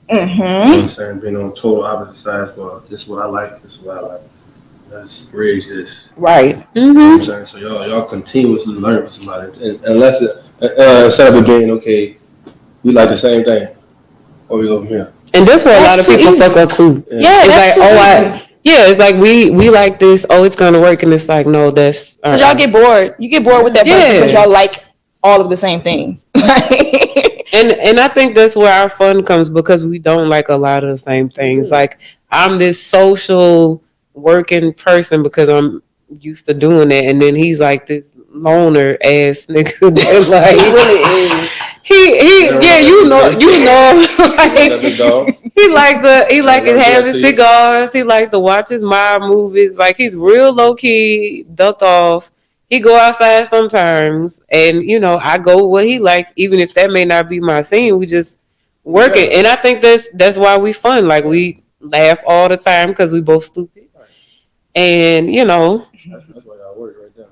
Mm-hmm. You know what I'm saying? Being on total opposite sides. Well, this is what I like. This is what I like. Let's bridge this. Right. Mm-hmm. You know what I'm saying? So y'all continuously learn from somebody, and unless instead of it being okay, we like the same thing, or we go from here. And that's where a lot of people fuck up too. Yeah, it's like, it's like we like this. Oh, it's gonna work, and it's like, no, that's because y'all get bored. You get bored with that person because y'all like all of the same things. and I think that's where our fun comes because we don't like a lot of the same things. Like I'm this social working person because I'm used to doing that, and then he's like this loner ass nigga that like he really is. You know like he like to have his cigars, he like to watch his mob movies, like he's real low key, ducked off. He go outside sometimes, and you know I go what he likes, even if that may not be my scene. We just work it, and I think that's why we fun. Like we laugh all the time because we both stupid, and you know. That's why y'all work right there.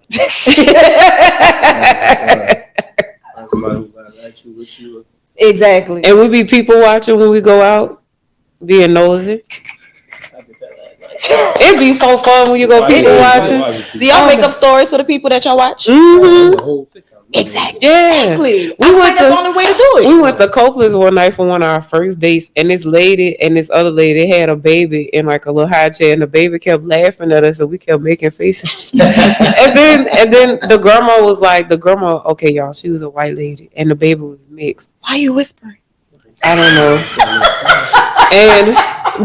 Exactly. And we be people watching when we go out, being nosy. It'd be so fun when you go people watching. Do y'all make up stories for the people that y'all watch? Mm-hmm. Exactly. Yeah. Exactly. That's the only way to do it. We went to Copeland's one night for one of our first dates, and this lady and this other lady had a baby in like a little high chair, and the baby kept laughing at us, and we kept making faces. and then the grandma was like, okay, y'all, she was a white lady, and the baby was mixed. Why are you whispering? I don't know. And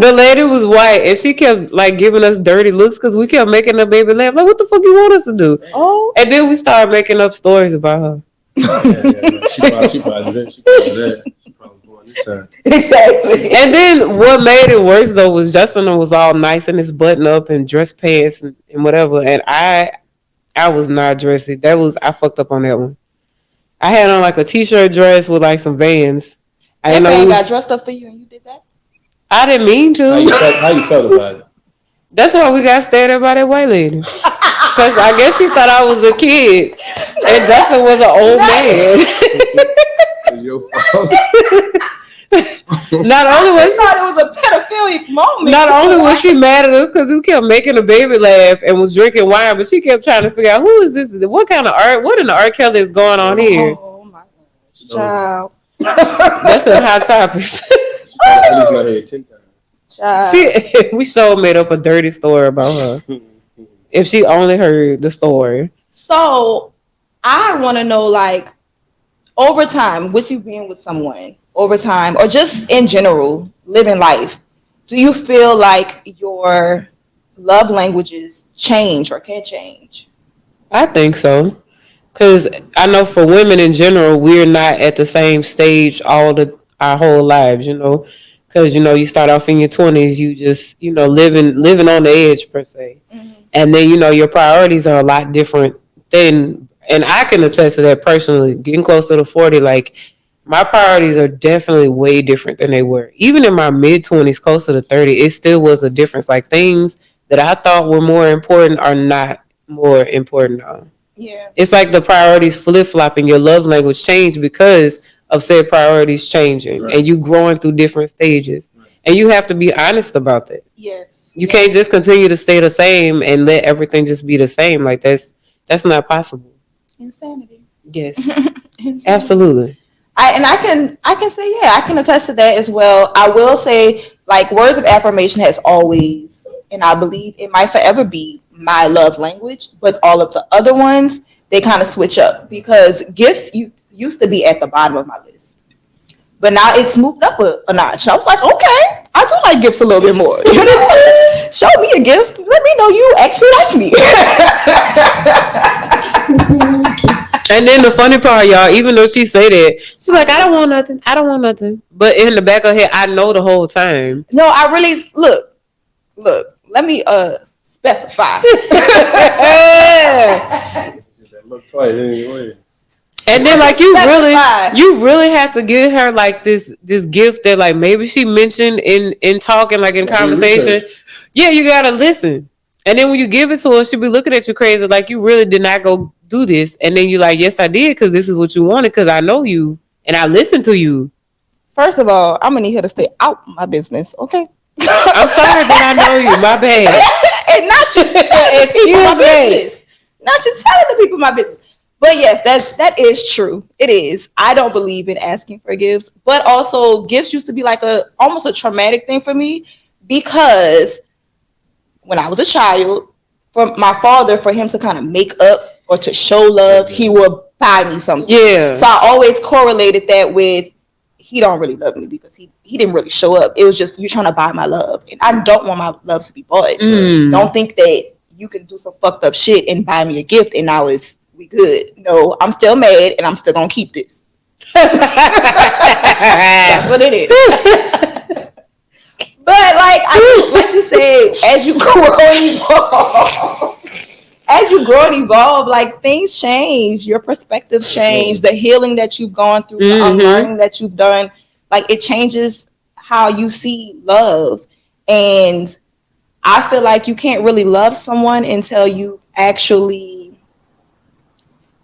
the lady was white, and she kept like giving us dirty looks because we kept making the baby laugh. Like, what the fuck you want us to do? Oh. And then we started making up stories about her. She probably going this time. Exactly. And then what made it worse though was Justin was all nice in his button up and dress pants and whatever, and I was not dressy. I fucked up on that one. I had on like a t-shirt dress with like some Vans. That man got dressed up for you and you did that? I didn't mean to. How you felt about it? That's why we got stared at by that white lady. Because I guess she thought I was a kid. And Justin was an old man. It's your fault. Not only was she thought it was a pedophilic moment. Not only was she mad at us because we kept making the baby laugh and was drinking wine, but she kept trying to figure out who is this? What kind of art? What in the R. Kelly is going on here? Oh my gosh, child. That's a hot topic. At least not here 10 times. We so made up a dirty story about her. If she only heard the story. So I want to know, like, over time, with you being with someone, over time, or just in general, living life, do you feel like your love languages change or can change? I think so. Because I know for women in general, we're not at the same stage our whole lives, you know. Because, you know, you start off in your 20s, you just, you know, living on the edge, per se. Mm-hmm. And then, you know, your priorities are a lot different than, and I can attest to that personally, getting close to the 40, like, my priorities are definitely way different than they were. Even in my mid-20s, close to the 30, it still was a difference. Like, things that I thought were more important are not more important now. Yeah. It's like the priorities flip-flopping. Your love language change because of said priorities changing. Right. And you growing through different stages. Right. And you have to be honest about that. Yes. You can't just continue to stay the same and let everything just be the same. Like that's not possible. Insanity. Yes. Insanity. Absolutely. I can say, yeah, I can attest to that as well. I will say, like, words of affirmation has always, and I believe it might forever be my love language, but all of the other ones, they kind of switch up because gifts used to be at the bottom of my list, but now it's moved up a notch. I was like, okay, I do like gifts a little bit more. You know, show me a gift. Let me know you actually like me. And then the funny part, y'all, even though she say that, she's like, I don't want nothing. I don't want nothing. But in the back of her head, I know the whole time. No, I really look. Let me specify. Look twice anyway. And then like you really have to give her like this gift that like maybe she mentioned in talking, like in conversation. Yeah, you gotta listen. And then when you give it to her, she'll be looking at you crazy, like you really did not go do this. And then you're like, yes, I did, because this is what you wanted, because I know you and I listened to you. First of all, I'm gonna need her to stay out my business, okay? I'm sorry that I know you. My bad. And not just telling the people my business. Not just telling the people my business. But yes, that is true. It is. I don't believe in asking for gifts, but also gifts used to be like almost a traumatic thing for me, because when I was a child, for my father, for him to kind of make up or to show love, he would buy me something. Yeah. So I always correlated that with he don't really love me because he didn't really show up. It was just, you're trying to buy my love. And I don't want my love to be bought. Don't think that you can do some fucked up shit and buy me a gift and now we good. No, I'm still mad and I'm still gonna keep this. That's what it is. But like you said, as you grow and evolve, like things change, your perspective change, the healing that you've gone through, the unlearning that you've done, like it changes how you see love. And I feel like you can't really love someone until you actually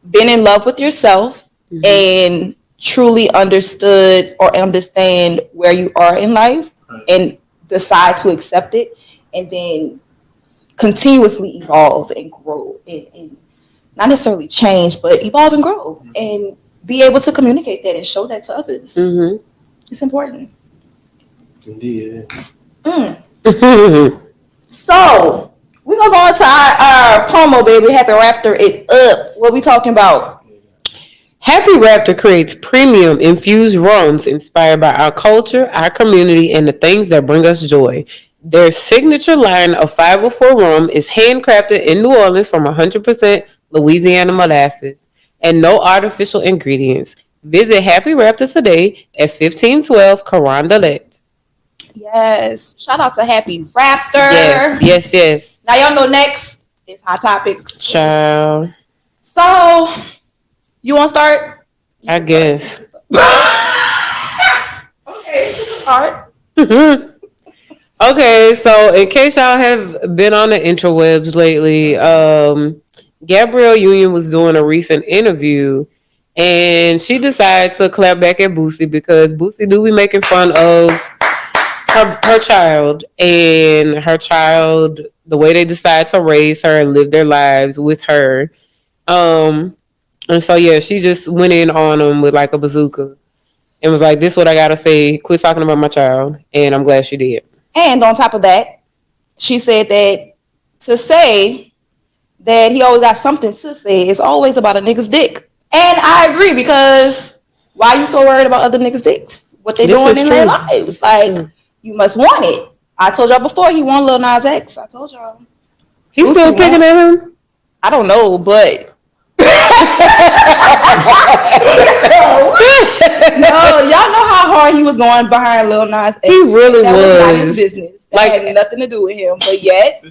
been in love with yourself and truly understood or understand where you are in life and decide to accept it, and then continuously evolve and grow and not necessarily change, but evolve and grow and be able to communicate that and show that to others. It's important. Indeed. So we're gonna go into our promo, baby. Happy Raptor it up. What we talking about? Happy Raptor creates premium infused rums inspired by our culture, our community, and the things that bring us joy. Their signature line of 504 rum is handcrafted in New Orleans from 100% Louisiana molasses and no artificial ingredients. Visit Happy Raptor today at 1512 Carondelet. Yes. Shout out to Happy Raptor. Yes. Now y'all know next is Hot Topics. Ciao. So, you want to start? I guess. Okay, start. Okay, so in case y'all have been on the interwebs lately, Gabrielle Union was doing a recent interview, and she decided to clap back at Boosie because Boosie do be making fun of her child, and her child, the way they decide to raise her and live their lives with her. And so, yeah, she just went in on him with like a bazooka and was like, this is what I got to say. Quit talking about my child. And I'm glad she did. And on top of that, she said that to say that he always got something to say is always about a nigga's dick. And I agree, because why are you so worried about other niggas' dicks? What they doing in their lives? Like, you must want it. I told y'all before, he won Lil Nas X. I told y'all. He's still picking at him? I don't know, but... No, y'all know how hard he was going behind Lil Nas X. He really that was not his business. That had nothing to do with him. But yet,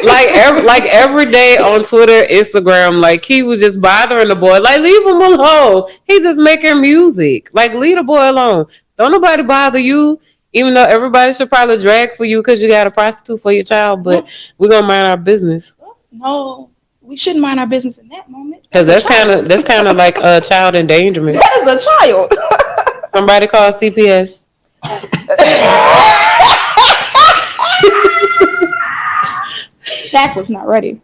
like every day on Twitter, Instagram, like he was just bothering the boy. Like, leave him alone. He's just making music. Like, leave the boy alone. Don't nobody bother you. Even though everybody should probably drag for you because you got a prostitute for your child, but we're gonna mind our business. No, we shouldn't mind our business in that moment. Because that's kind of like a child endangerment. That is a child. Somebody call CPS. Shaq was not ready.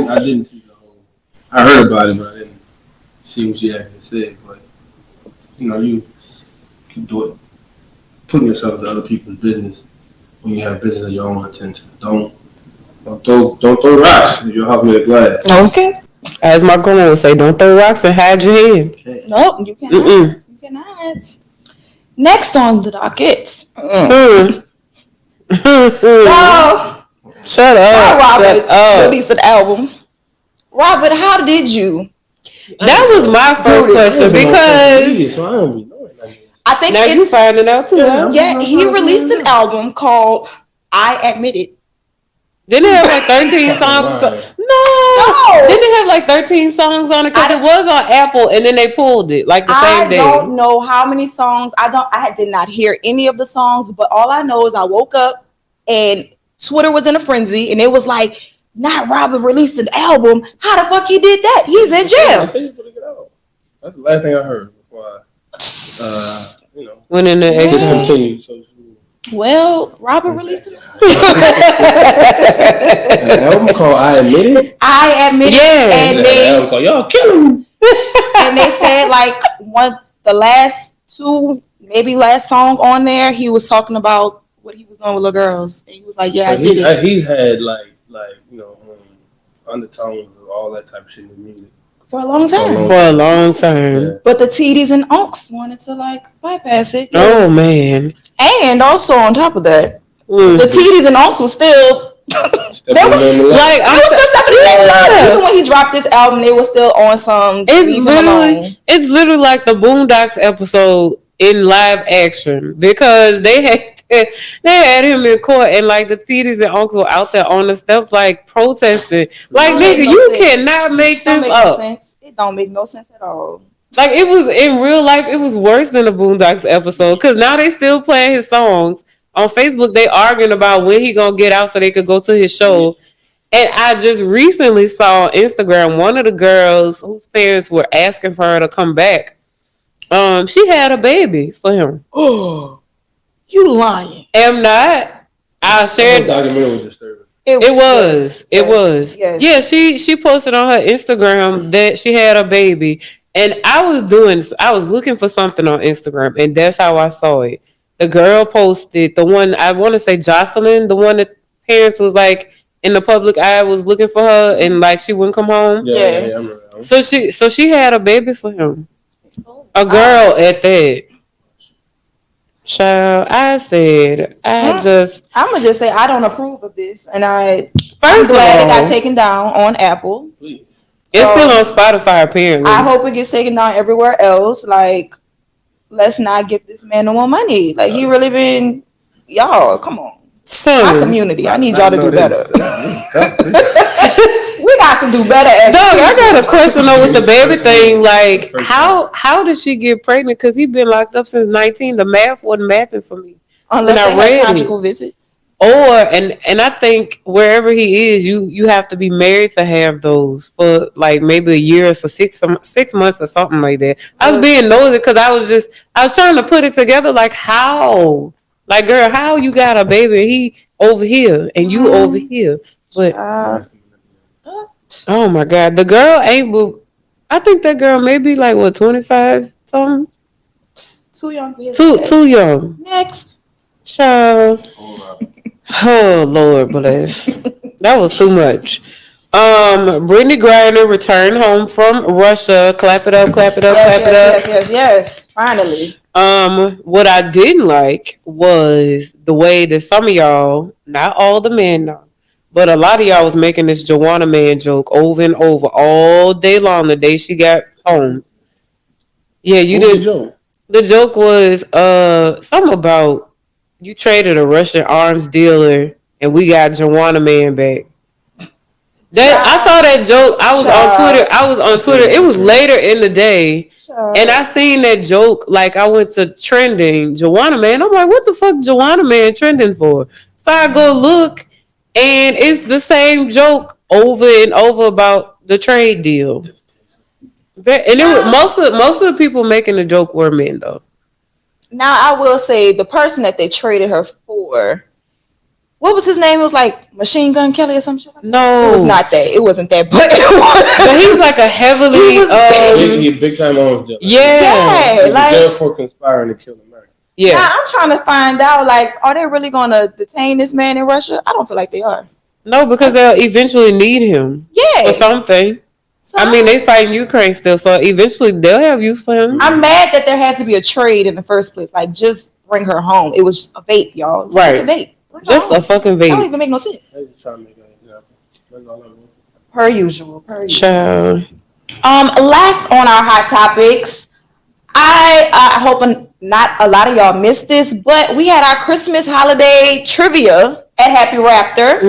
I didn't see the whole. I heard about it, but I didn't see what she actually said. But you can do it, putting yourself into other people's business when you have business of your own attention. Don't throw rocks if your house made of glass. Okay. As my grandma would say, don't throw rocks and hide your head. Okay. Nope, you cannot. Mm-mm. You cannot. Next on the docket. Oh, Shut up. Robert released an album. Robert, how did you? That was my first question because So I don't be knowing that. I think now you finding out too. Huh? yeah, he released an album called I Admit It. Didn't it have like 13 songs? No. Didn't it have like 13 songs on it? Because it was on Apple and then they pulled it like the same day. I don't know how many songs. I did not hear any of the songs, but all I know is I woke up and Twitter was in a frenzy and it was like, not Robert released an album. How the fuck he did that? He's in jail. That's the last thing I heard before I, Went in the exit. continue. So, Well, Robert released an album called I Admit It? I Admit It. And An album called Y'all Killing Me. and they said like the last two, maybe last song on there, he was talking about what he was doing with little girls. And he was like, yeah, I did it. He's had undertones of all that type of shit in the music. For a long time. For a long time. Yeah. But the teedies and unks wanted to like bypass it. Oh man. And also on top of that, the teedies and unks was still they was still stepping in the ladder. Even when he dropped this album, they were still on some It's literally like the Boondocks episode in live action because they had him in court and like the teedies and unks were out there on the steps like protesting. Like nigga, you cannot make this up. It don't make no sense at all. Like it was in real life, it was worse than the Boondocks episode because now they still playing his songs on Facebook. They arguing about when he gonna get out so they could go to his show. And I just recently saw on Instagram one of the girls whose parents were asking for her to come back. She had a baby for him. Oh, you lying? Am not. I shared. The documentary was disturbing. It was. Yes. Yeah, she posted on her Instagram that she had a baby. And I was looking for something on Instagram, and that's how I saw it. The girl posted the one, I want to say Jocelyn, the one that parents was like in the public eye was looking for her, and like she wouldn't come home. Yeah, I remember that one. So she had a baby for him, a girl at that. Child, I'm gonna just say I don't approve of this, and I'm glad it got taken down on Apple. Please. It's still on Spotify apparently. I hope it gets taken down everywhere else. Like, let's not give this man no more money. Like he really been, y'all. Come on, my community. I need y'all to do better. We got to do better. Dog, I got a question though with the baby thing. Like, how did she get pregnant? Because he's been locked up since 19. The math wasn't mathing for me. Unless they had conjugal visits. And I think wherever he is, you have to be married to have those for like maybe a year or so, 6 months or something like that. I was being nosy because I was trying to put it together. Like how, like girl, how you got a baby? And he over here and you over here, but oh my God, the girl ain't. I think that girl maybe like what 25 something. Too young. Too young. Next, child. Oh Lord bless. That was too much. Brittany Griner returned home from Russia. Clap it up, clap it up, clap it up. Yes, finally. What I didn't like was the way that some of y'all, not all the men know, but a lot of y'all was making this Joanna Man joke over and over all day long the day she got home. Yeah, you did. The joke was something about you traded a Russian arms dealer and we got Joanna Man back. I saw that joke. I was on Twitter. It was later in the day. And I seen that joke. Like I went to trending Joanna Man. I'm like, what the fuck Joanna Man trending for? So I go look And it's the same joke over and over about the trade deal. And most of the people making the joke were men, though. Now, I will say the person that they traded her for, what was his name? It was like Machine Gun Kelly or some shit like that. No. It was not that. It wasn't that. But he's like a heavily... big time on jail. Yeah. Like... jail for conspiring to kill America. Yeah. Now, I'm trying to find out, like, are they really going to detain this man in Russia? I don't feel like they are. No, because they'll eventually need him. Yeah. For something. So, I mean, they fight in Ukraine still, so eventually they'll have use for him. I'm mad that there had to be a trade in the first place. Like, just bring her home. It was just a vape, y'all. Right. Like a vape. Just a fucking vape. That don't even make no sense. They just trying to make an example. Per usual. Child. Last on our hot topics, I hope not a lot of y'all missed this, but we had our Christmas holiday trivia at Happy Raptor,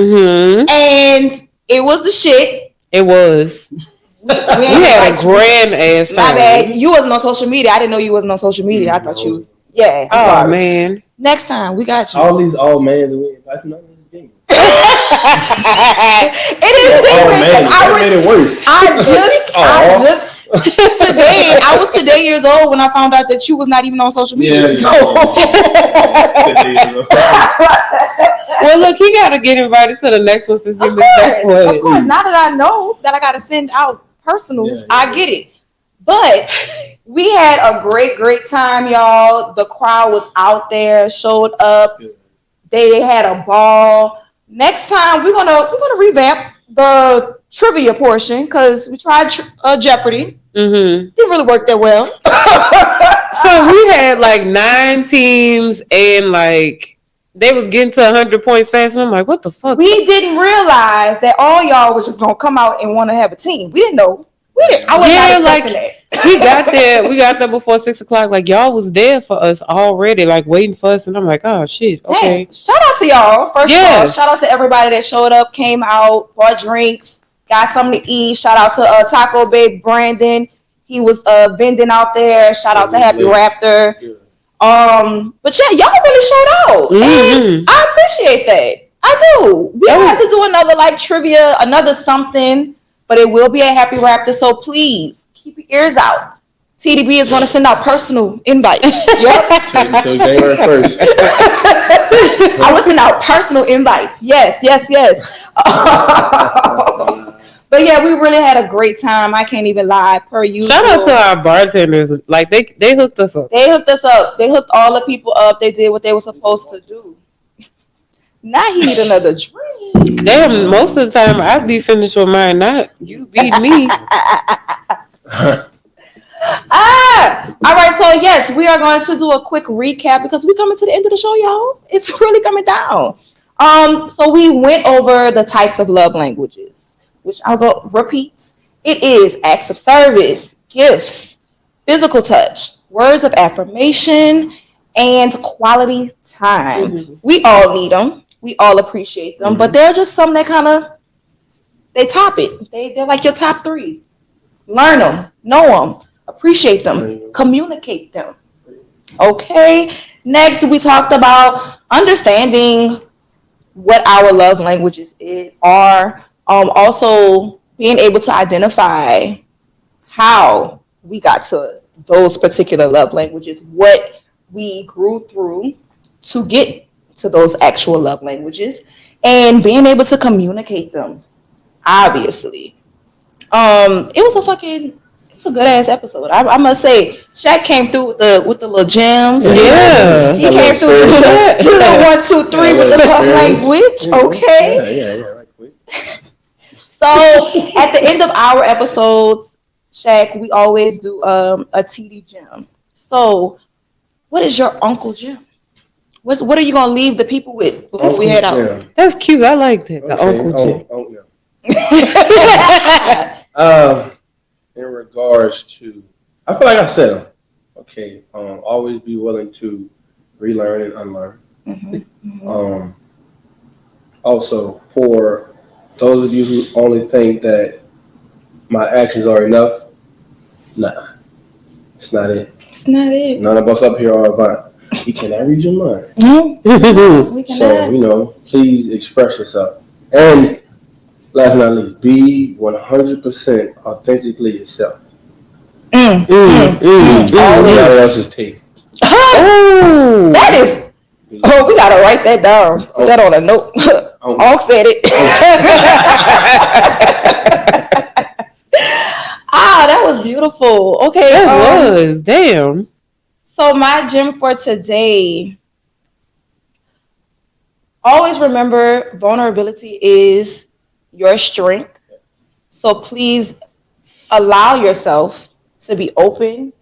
and it was the shit. It was. We had a grand ass time. My bad. You wasn't on social media. I didn't know you wasn't on social media. I thought you. Yeah. I'm sorry. Man. Next time we got you. All these old men that we invite, none of this genuine. It is genuine. I made it worse. I was today years old when I found out that you was not even on social media. Well, look, he got to get invited to the next one since he missed that one. Of course. Now that I know that I got to send out personals, I get it. But we had a great time, y'all. The crowd was out there, showed up. They had a ball. Next time we're gonna revamp the trivia portion because we tried Jeopardy. Didn't really work that well. So we had like 9 teams and like they was getting to 100 points fast. And I'm like, what the fuck? We didn't realize that all y'all was just gonna come out and want to have a team. We didn't know. I was not expecting that. We got there before 6:00. Like y'all was there for us already, like waiting for us. And I'm like, oh shit. Okay. Damn. Shout out to y'all. First of all, shout out to everybody that showed up, came out, bought drinks, got something to eat. Shout out to Taco Bay Brandon. He was vending out there. Shout out to Happy Raptor. But yeah, y'all really showed out. And I appreciate that. I do. We don't have to do another like trivia, another something, but it will be a Happy Raptor. So please keep your ears out. TDB is going to send out personal invites. Yep. Till January 1st. I will send out personal invites. Yes. But yeah, we really had a great time. I can't even lie. Per usual. Shout out to our bartenders. Like they hooked us up. They hooked us up. They hooked all the people up. They did what they were supposed to do. Now he need another drink. Damn, most of the time I be finished with mine. Not you beat me. All right. So yes, we are going to do a quick recap because we're coming to the end of the show, y'all. It's really coming down. So we went over the types of love languages, which I'll go repeat. It is acts of service, gifts, physical touch, words of affirmation, and quality time. We all need them. We all appreciate them, but there are just some that kind of, they top it. They're like your top 3. Learn them, know them, appreciate them, communicate them. Okay. Next, we talked about understanding what our love languages are. Also being able to identify how we got to those particular love languages, what we grew through to get to those actual love languages, and being able to communicate them. Obviously, it's a good ass episode. I must say, Shaq came through with the little gems. Yeah, he came through with the little 1, 2, 3 with the love language. Okay. Yeah. Right quick. So at the end of our episodes, Shaq, we always do a TD gem. So, what is your Uncle Jim? What are you gonna leave the people with before we head out? Jim. That's cute. I like that. The Uncle Jim. In regards to, I feel like I said them. Okay. Always be willing to relearn and unlearn. Also, for those of you who only think that my actions are enough, nah, it's not it. It's not it. None of us up here are Avant. We cannot read your mind. No, we cannot. So, please express yourself. And last but not least, be 100% authentically yourself. Everybody else's take. That is. Oh, we gotta write that down. Put that on a note. Onk said it. That was beautiful. Okay, that was damn. So my gem for today. Always remember, vulnerability is your strength. So please allow yourself to be open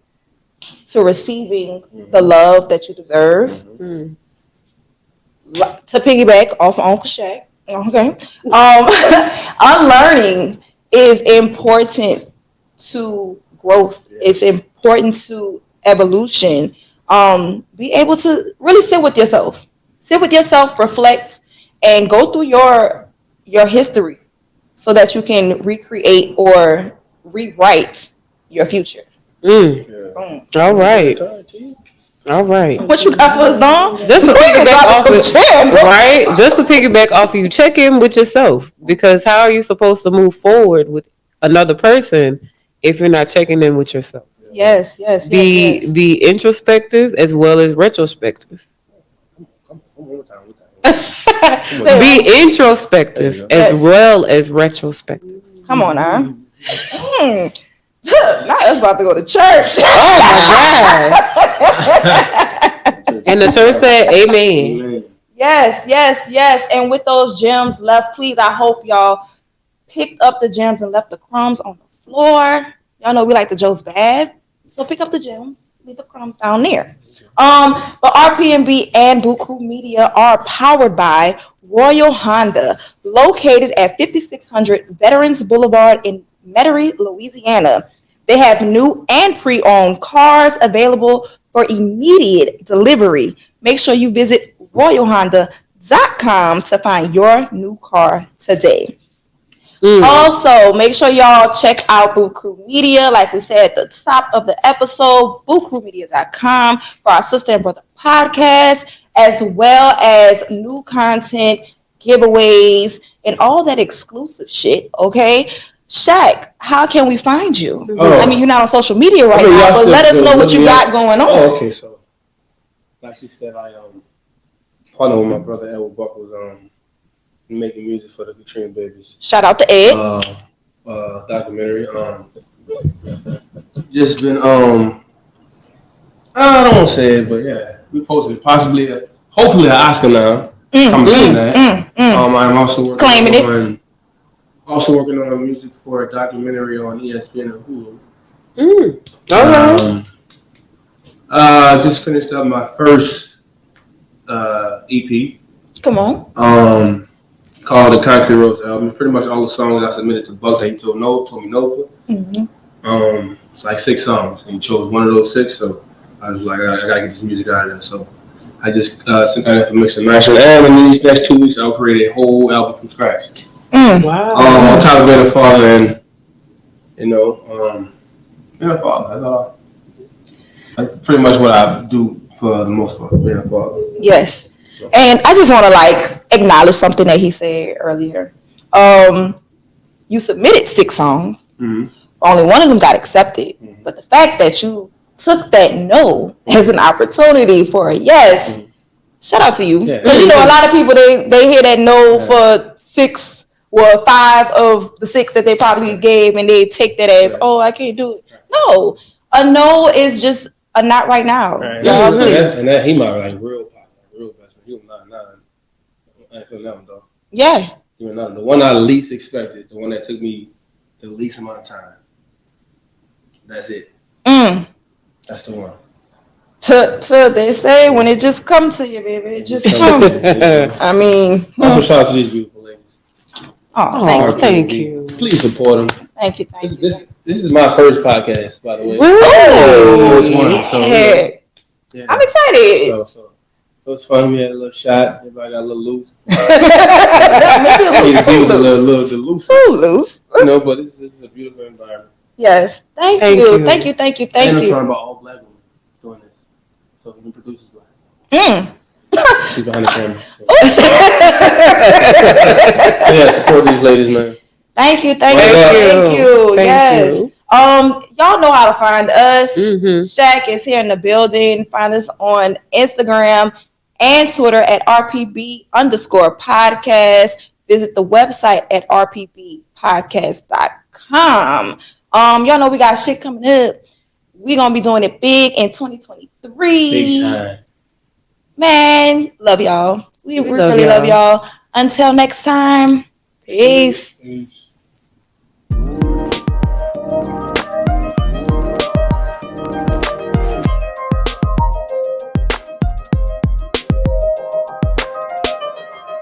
to receiving the love that you deserve. To piggyback off Uncle Shaq, okay. Unlearning is important to growth. It's important to evolution. Be able to really sit with yourself, reflect, and go through your history so that you can recreate or rewrite your future. All right. All right. What you got for us, Dom? Just to piggyback off of right? Just to piggyback off of you, check in with yourself, because how are you supposed to move forward with another person if you're not checking in with yourself? Yes. Be introspective as well as retrospective. Be introspective as well as retrospective. Come on now. Now that's about to go to church. Oh my God. And the church said amen. Yes. And with those gems left, please, I hope y'all picked up the gems and left the crumbs on the floor. Y'all know we like the Joe's bad. So pick up the gems, leave the crumbs down there. But RPB and Boot Krewe Media are powered by Royal Honda, located at 5600 Veterans Blvd in Metairie, Louisiana. They have new and pre-owned cars available for immediate delivery. Make sure you visit royalhonda.com to find your new car today. Also, make sure y'all check out Boot Krewe Media, like we said at the top of the episode, bootkrewmedia.com for our Sister and Brother podcast, as well as new content, giveaways, and all that exclusive shit, okay? Shaq, how can we find you? I mean, you're not on social media right now, but let us know what you got going on. Oh, okay, so like she said, I partner with my brother Edward Buckles making music for the Katrina babies. Shout out to Ed. Documentary. Just been I don't want to say it, but yeah, we posted possibly hopefully an Oscar now. Coming from that. I'm also working working on music for a documentary on ESPN and Hulu. All right. Just finished up my first EP. Come on. Called the Concrete Rose album. Pretty much all the songs I submitted to Buck that he told me no for. It's like 6 songs, and he chose one of those 6. So I was like, I gotta get this music out of there. So I just sent that in for mix and master. And in these next 2 weeks, I'll create a whole album from scratch. Wow. On top of being a father and being a father. That's all. That's pretty much what I do for the most part, being a father. Yes. And I just want to acknowledge something that he said earlier. You submitted 6 songs. Only one of them got accepted. But the fact that you took that no as an opportunity for a yes, shout out to you. Because a lot of people they hear that no for 6 or 5 of the 6 that they probably gave, and they take that as, oh, I can't do it. No, a no is just a not right now. Right. And that he might like real best. He was 9. I ain't feeling that one though. Yeah. The one I least expected, the one that took me the least amount of time. That's it. That's the one. They say when it just comes to you, baby, it just comes. I mean. Also, shout out to these beautiful ladies. Oh, thank you. Please support them. Thank you. This is my first podcast, by the way. Yeah. I'm excited. So it was fun. We had a little shot. Everybody got a little loose. Maybe a little too loose. Too loose. But this is a beautiful environment. Yes. Thank you. And I'm talking about all black women doing this. So the producer's black. She's behind the camera. So. Yeah, support these ladies, man. Thank you. Thank you. Yes. Y'all know how to find us. Shaq is here in the building. Find us on Instagram and Twitter at RPB_podcast. Visit the website at rpbpodcast.com. Y'all know we got shit coming up. We're gonna be doing it big in 2023. Big time. Man, love y'all. We really love y'all. Until next time. Peace.